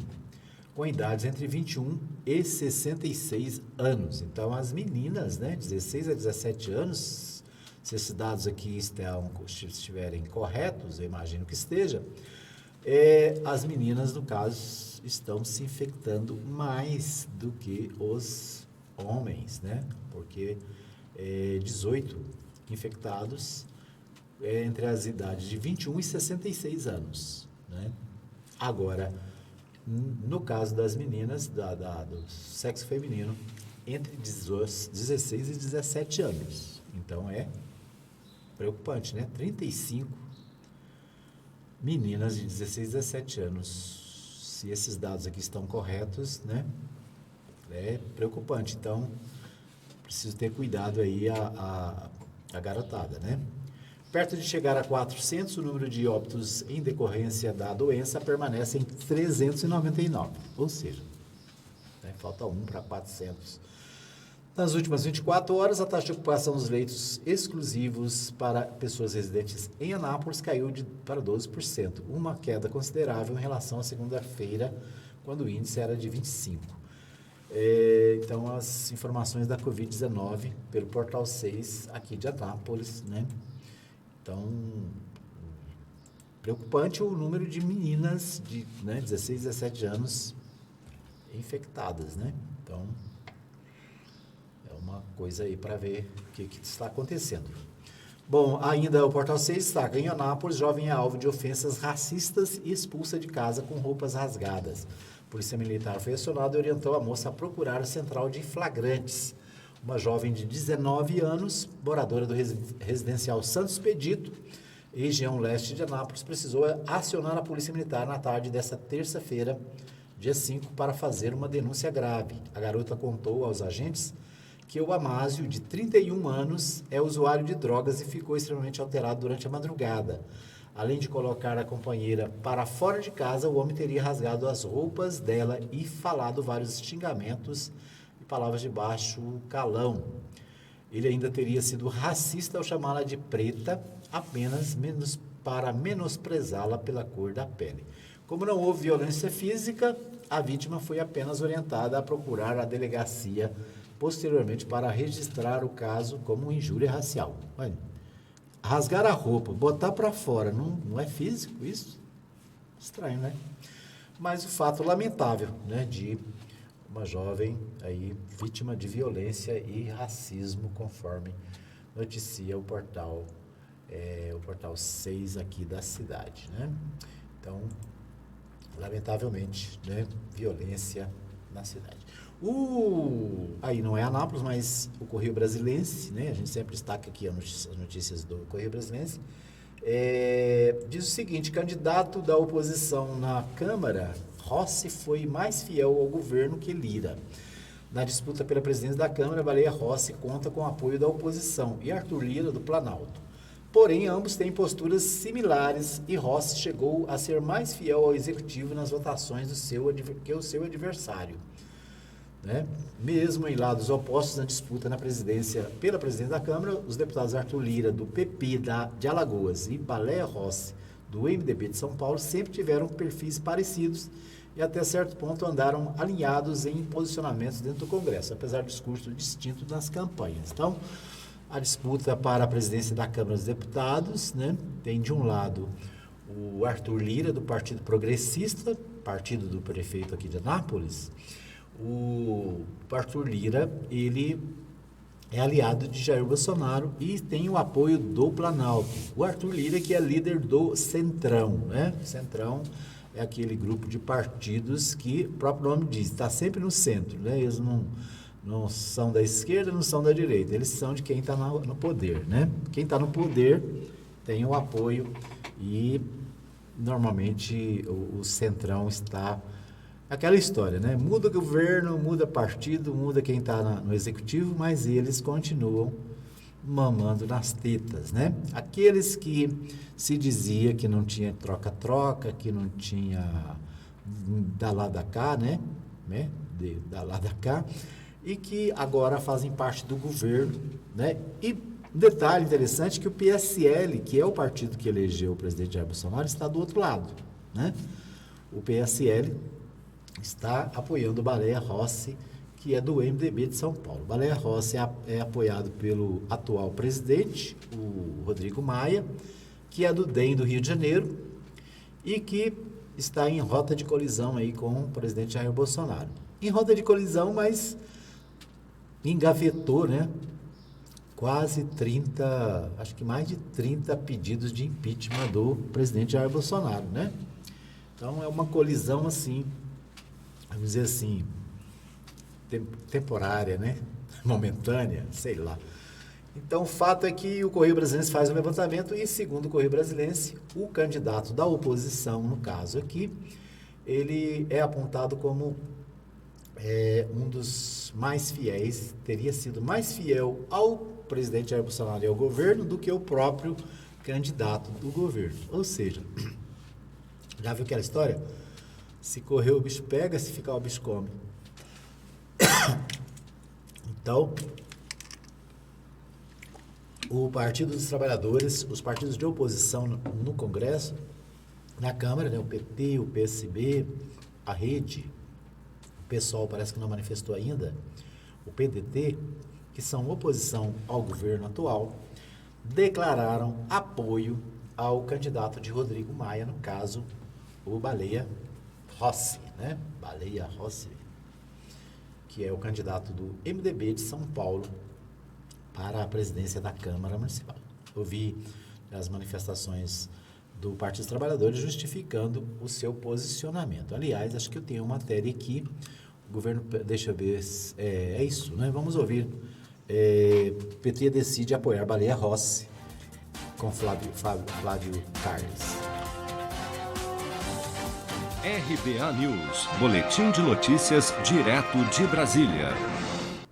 com idades entre 21 e 66 anos. Então, as meninas, né, 16 a 17 anos, se esses dados aqui estiverem corretos, eu imagino que esteja, as meninas, no caso, estão se infectando mais do que os homens, né? Porque 18 infectados entre as idades de 21 e 66 anos, né? Agora, no caso das meninas, do sexo feminino, entre 16 e 17 anos. Então, é preocupante, né? 35 meninas de 16 a 17 anos. Se esses dados aqui estão corretos, né? É preocupante. Então, preciso ter cuidado aí a garotada, né? Perto de chegar a 400, o número de óbitos em decorrência da doença permanece em 399, ou seja, né, falta 1 para 400. Nas últimas 24 horas, a taxa de ocupação dos leitos exclusivos para pessoas residentes em Anápolis caiu para 12%, uma queda considerável em relação à segunda-feira, quando o índice era de 25%. Então, as informações da Covid-19 pelo Portal 6 aqui de Anápolis, né? Então, preocupante o número de meninas de 16, 17 anos infectadas, né? Então, é uma coisa aí para ver o que está acontecendo. Bom, ainda o Portal 6 destaca: em Anápolis, jovem é alvo de ofensas racistas e expulsa de casa com roupas rasgadas. A Polícia Militar foi acionada e orientou a moça a procurar a central de flagrantes. Uma jovem de 19 anos, moradora do residencial Santos Expedito, região leste de Anápolis, precisou acionar a Polícia Militar na tarde desta terça-feira, dia 5, para fazer uma denúncia grave. A garota contou aos agentes que o Amásio, de 31 anos, é usuário de drogas e ficou extremamente alterado durante a madrugada. Além de colocar a companheira para fora de casa, o homem teria rasgado as roupas dela e falado vários xingamentos e palavras de baixo calão. Ele ainda teria sido racista ao chamá-la de preta, apenas para menosprezá-la pela cor da pele. Como não houve violência física, a vítima foi apenas orientada a procurar a delegacia posteriormente para registrar o caso como injúria racial. Olha, rasgar a roupa, botar para fora, não é físico isso? Estranho, né? Mas o fato lamentável, né, de uma jovem aí vítima de violência e racismo, conforme noticia o portal 6 aqui da cidade, né? Então, lamentavelmente, né, violência na cidade. Aí não é Anápolis, mas o Correio Brasilense, né? A gente sempre destaca aqui as notícias do Correio Brasilense. Diz o seguinte: candidato da oposição na Câmara, Rossi foi mais fiel ao governo que Lira. Na disputa pela presidência da Câmara, Baleia Rossi conta com o apoio da oposição e Arthur Lira do Planalto. Porém, ambos têm posturas similares e Rossi chegou a ser mais fiel ao executivo nas votações que o seu adversário. Né? Mesmo em lados opostos na disputa pela presidência da Câmara, os deputados Arthur Lira, do PP de Alagoas, e Baleia Rossi, do MDB de São Paulo, sempre tiveram perfis parecidos e até certo ponto andaram alinhados em posicionamentos dentro do Congresso, apesar do discurso distinto nas campanhas. Então, a disputa para a presidência da Câmara dos Deputados, né, tem de um lado o Arthur Lira, do Partido Progressista, partido do prefeito aqui de Anápolis. O Arthur Lira, ele é aliado de Jair Bolsonaro e tem o apoio do Planalto. O Arthur Lira, que é líder do Centrão, né? Centrão é aquele grupo de partidos que, o próprio nome diz, está sempre no centro, né? Eles não são da esquerda, não são da direita, eles são de quem está no poder, né? Quem está no poder tem o apoio e, normalmente, o Centrão está... Aquela história, né? Muda o governo, muda partido, muda quem está no executivo, mas eles continuam mamando nas tetas, né? Aqueles que se dizia que não tinha troca-troca, que não tinha da lá da cá, né? Da lá da cá, e que agora fazem parte do governo, né? E um detalhe interessante que o PSL, que é o partido que elegeu o presidente Jair Bolsonaro, está do outro lado, né? O PSL está apoiando o Baleia Rossi, que é do MDB de São Paulo. Baleia Rossi é apoiado pelo atual presidente, o Rodrigo Maia, que é do DEM do Rio de Janeiro e que está em rota de colisão aí com o presidente Jair Bolsonaro. Em rota de colisão, mas engavetou, né? Quase 30, acho que mais de 30 pedidos de impeachment do presidente Jair Bolsonaro, né? Então, é uma colisão assim, vamos dizer assim, temporária, né? Momentânea, sei lá. Então, o fato é que o Correio Brasilense faz um levantamento e, segundo o Correio Brasilense, o candidato da oposição, no caso aqui, ele é apontado como um dos mais fiéis, teria sido mais fiel ao presidente Jair Bolsonaro e ao governo do que o próprio candidato do governo. Ou seja, já viu aquela história? Se correr o bicho pega, se ficar o bicho come. Então, o Partido dos Trabalhadores, os partidos de oposição no Congresso, na Câmara, né, o PT, o PSB, a Rede, o PSOL parece que não manifestou ainda, o PDT, que são oposição ao governo atual, declararam apoio ao candidato de Rodrigo Maia, no caso, o Baleia Rossi, né? Baleia Rossi, que é o candidato do MDB de São Paulo para a presidência da Câmara Municipal. Eu vi as manifestações do Partido dos Trabalhadores justificando o seu posicionamento. Aliás, acho que eu tenho uma matéria aqui, o governo, deixa eu ver, é isso, né? Vamos ouvir. PT decide apoiar Baleia Rossi com Flávio Carles. RBA News, Boletim de Notícias, direto de Brasília.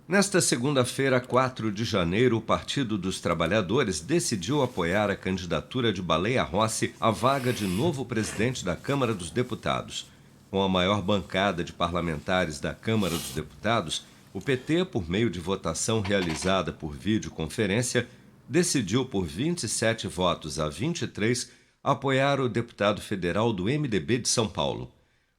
Nesta segunda-feira, 4 de janeiro, o Partido dos Trabalhadores decidiu apoiar a candidatura de Baleia Rossi à vaga de novo presidente da Câmara dos Deputados. Com a maior bancada de parlamentares da Câmara dos Deputados, o PT, por meio de votação realizada por videoconferência, decidiu por 27 votos a 23 apoiar o deputado federal do MDB de São Paulo.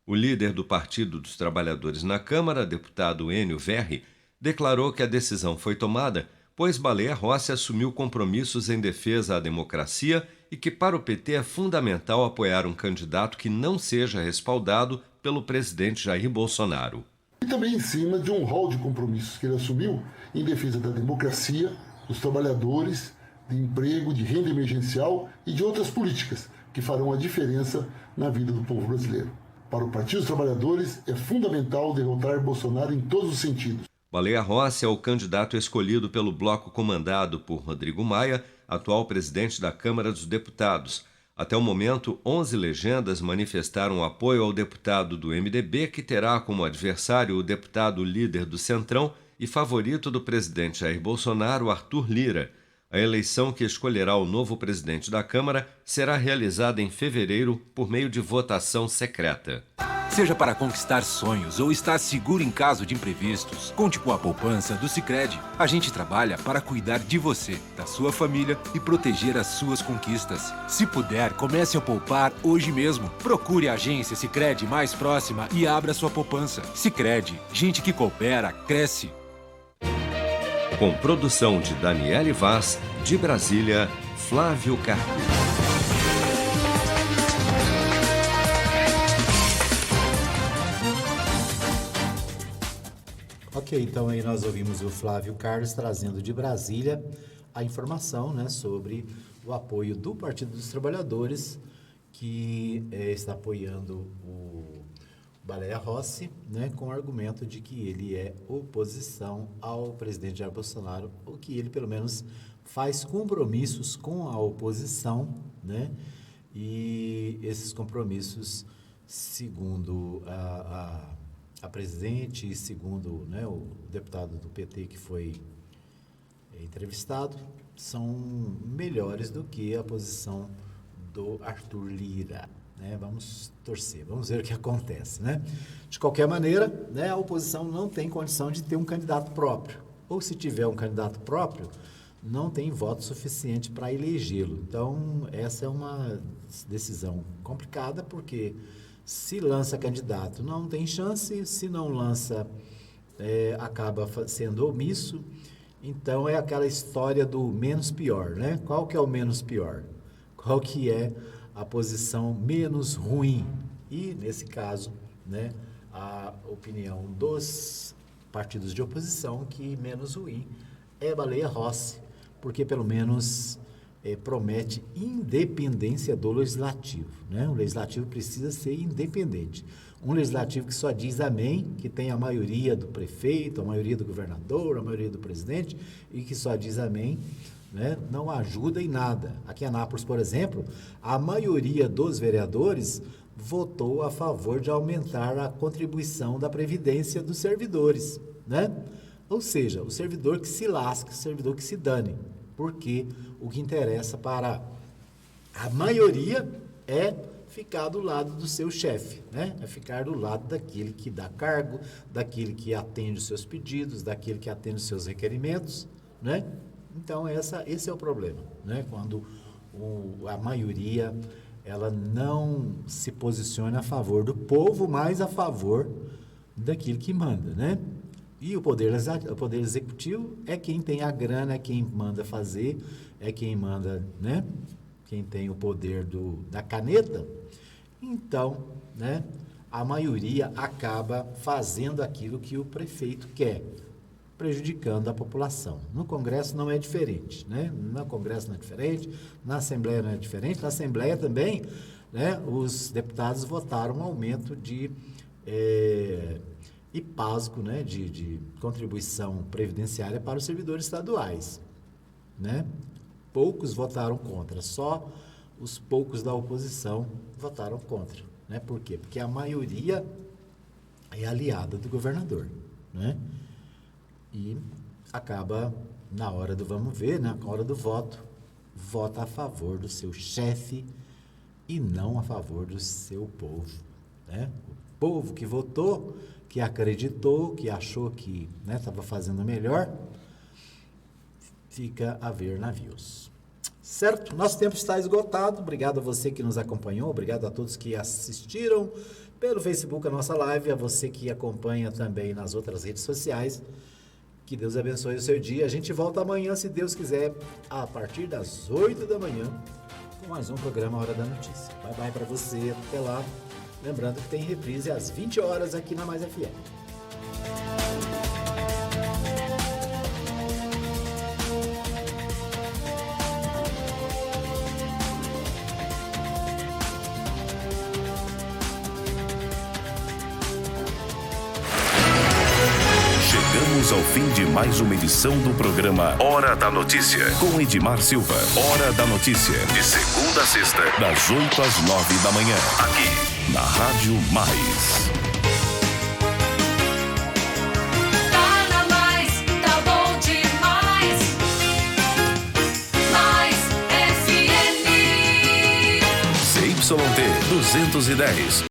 O líder do Partido dos Trabalhadores na Câmara, deputado Enio Verri, declarou que a decisão foi tomada pois Baleia Rossi assumiu compromissos em defesa à democracia e que para o PT é fundamental apoiar um candidato que não seja respaldado pelo presidente Jair Bolsonaro. E também em cima de um rol de compromissos que ele assumiu em defesa da democracia, dos trabalhadores, de emprego, de renda emergencial e de outras políticas que farão a diferença na vida do povo brasileiro. Para o Partido dos Trabalhadores, é fundamental derrotar Bolsonaro em todos os sentidos. Baleia Rossi é o candidato escolhido pelo bloco comandado por Rodrigo Maia, atual presidente da Câmara dos Deputados. Até o momento, 11 legendas manifestaram apoio ao deputado do MDB, que terá como adversário o deputado líder do Centrão e favorito do presidente Jair Bolsonaro, Arthur Lira. A eleição que escolherá o novo presidente da Câmara será realizada em fevereiro por meio de votação secreta. Seja para conquistar sonhos ou estar seguro em caso de imprevistos, conte com a poupança do Sicredi. A gente trabalha para cuidar de você, da sua família e proteger as suas conquistas. Se puder, comece a poupar hoje mesmo. Procure a agência Sicredi mais próxima e abra sua poupança. Sicredi, gente que coopera, cresce. Com produção de Daniele Vaz, de Brasília, Flávio Carpi. Ok, então aí nós ouvimos o Flávio Carlos trazendo de Brasília a informação, né, sobre o apoio do Partido dos Trabalhadores, que está apoiando o Baleia Rossi, né, com o argumento de que ele é oposição ao presidente Jair Bolsonaro, ou que ele, pelo menos, faz compromissos com a oposição, né, e esses compromissos, segundo a presidente e segundo, né, o deputado do PT que foi entrevistado, são melhores do que a posição do Arthur Lira. Né? Vamos torcer, vamos ver o que acontece. Né? De qualquer maneira, né, a oposição não tem condição de ter um candidato próprio. Ou se tiver um candidato próprio, não tem voto suficiente para elegê-lo. Então, essa é uma decisão complicada, porque se lança candidato, não tem chance. Se não lança, acaba sendo omisso. Então, é aquela história do menos pior, né? Qual que é o menos pior? Qual que é a posição menos ruim? E, nesse caso, né, a opinião dos partidos de oposição que menos ruim é Baleia Rossi, porque pelo menos promete independência do legislativo, né? O legislativo precisa ser independente. Um legislativo que só diz amém, que tem a maioria do prefeito, a maioria do governador, a maioria do presidente, e que só diz amém, né, não ajuda em nada. Aqui em Anápolis, por exemplo, a maioria dos vereadores votou a favor de aumentar a contribuição da Previdência dos servidores, né? Ou seja, o servidor que se lasque, o servidor que se dane, porque o que interessa para a maioria é ficar do lado do seu chefe, né? É ficar do lado daquele que dá cargo, daquele que atende os seus pedidos, daquele que atende os seus requerimentos, né? Então, esse é o problema, né? Quando a maioria ela não se posiciona a favor do povo, mas a favor daquilo que manda, né? E o poder executivo é quem tem a grana, é quem manda fazer, é quem manda, né? Quem tem o poder da caneta. Então, né, a maioria acaba fazendo aquilo que o prefeito quer, prejudicando a população. No Congresso não é diferente, né? No Congresso não é diferente, na Assembleia não é diferente. Na Assembleia também, né, os deputados votaram um aumento de IPASGO, né, de contribuição previdenciária para os servidores estaduais, né? Poucos votaram contra, só os poucos da oposição votaram contra, né? Por quê? Porque a maioria é aliada do governador, né? E acaba, na hora do vamos ver, na hora do voto, vota a favor do seu chefe e não a favor do seu povo, né? O povo que votou, que acreditou, que achou que estava fazendo melhor, fica a ver navios. Certo? Nosso tempo está esgotado. Obrigado a você que nos acompanhou, obrigado a todos que assistiram pelo Facebook a nossa live, a você que acompanha também nas outras redes sociais. Que Deus abençoe o seu dia. A gente volta amanhã, se Deus quiser, a partir das 8 da manhã, com mais um programa Hora da Notícia. Bye bye para você, até lá. Lembrando que tem reprise às 20 horas aqui na Mais FM. Chegamos ao fim de mais uma edição do programa Hora da Notícia, com Edmar Silva. Hora da Notícia, de segunda a sexta, das 8 às 9 da manhã, aqui na Rádio Mais. Tá na Mais, tá bom demais. Mais FM. ZYT 210.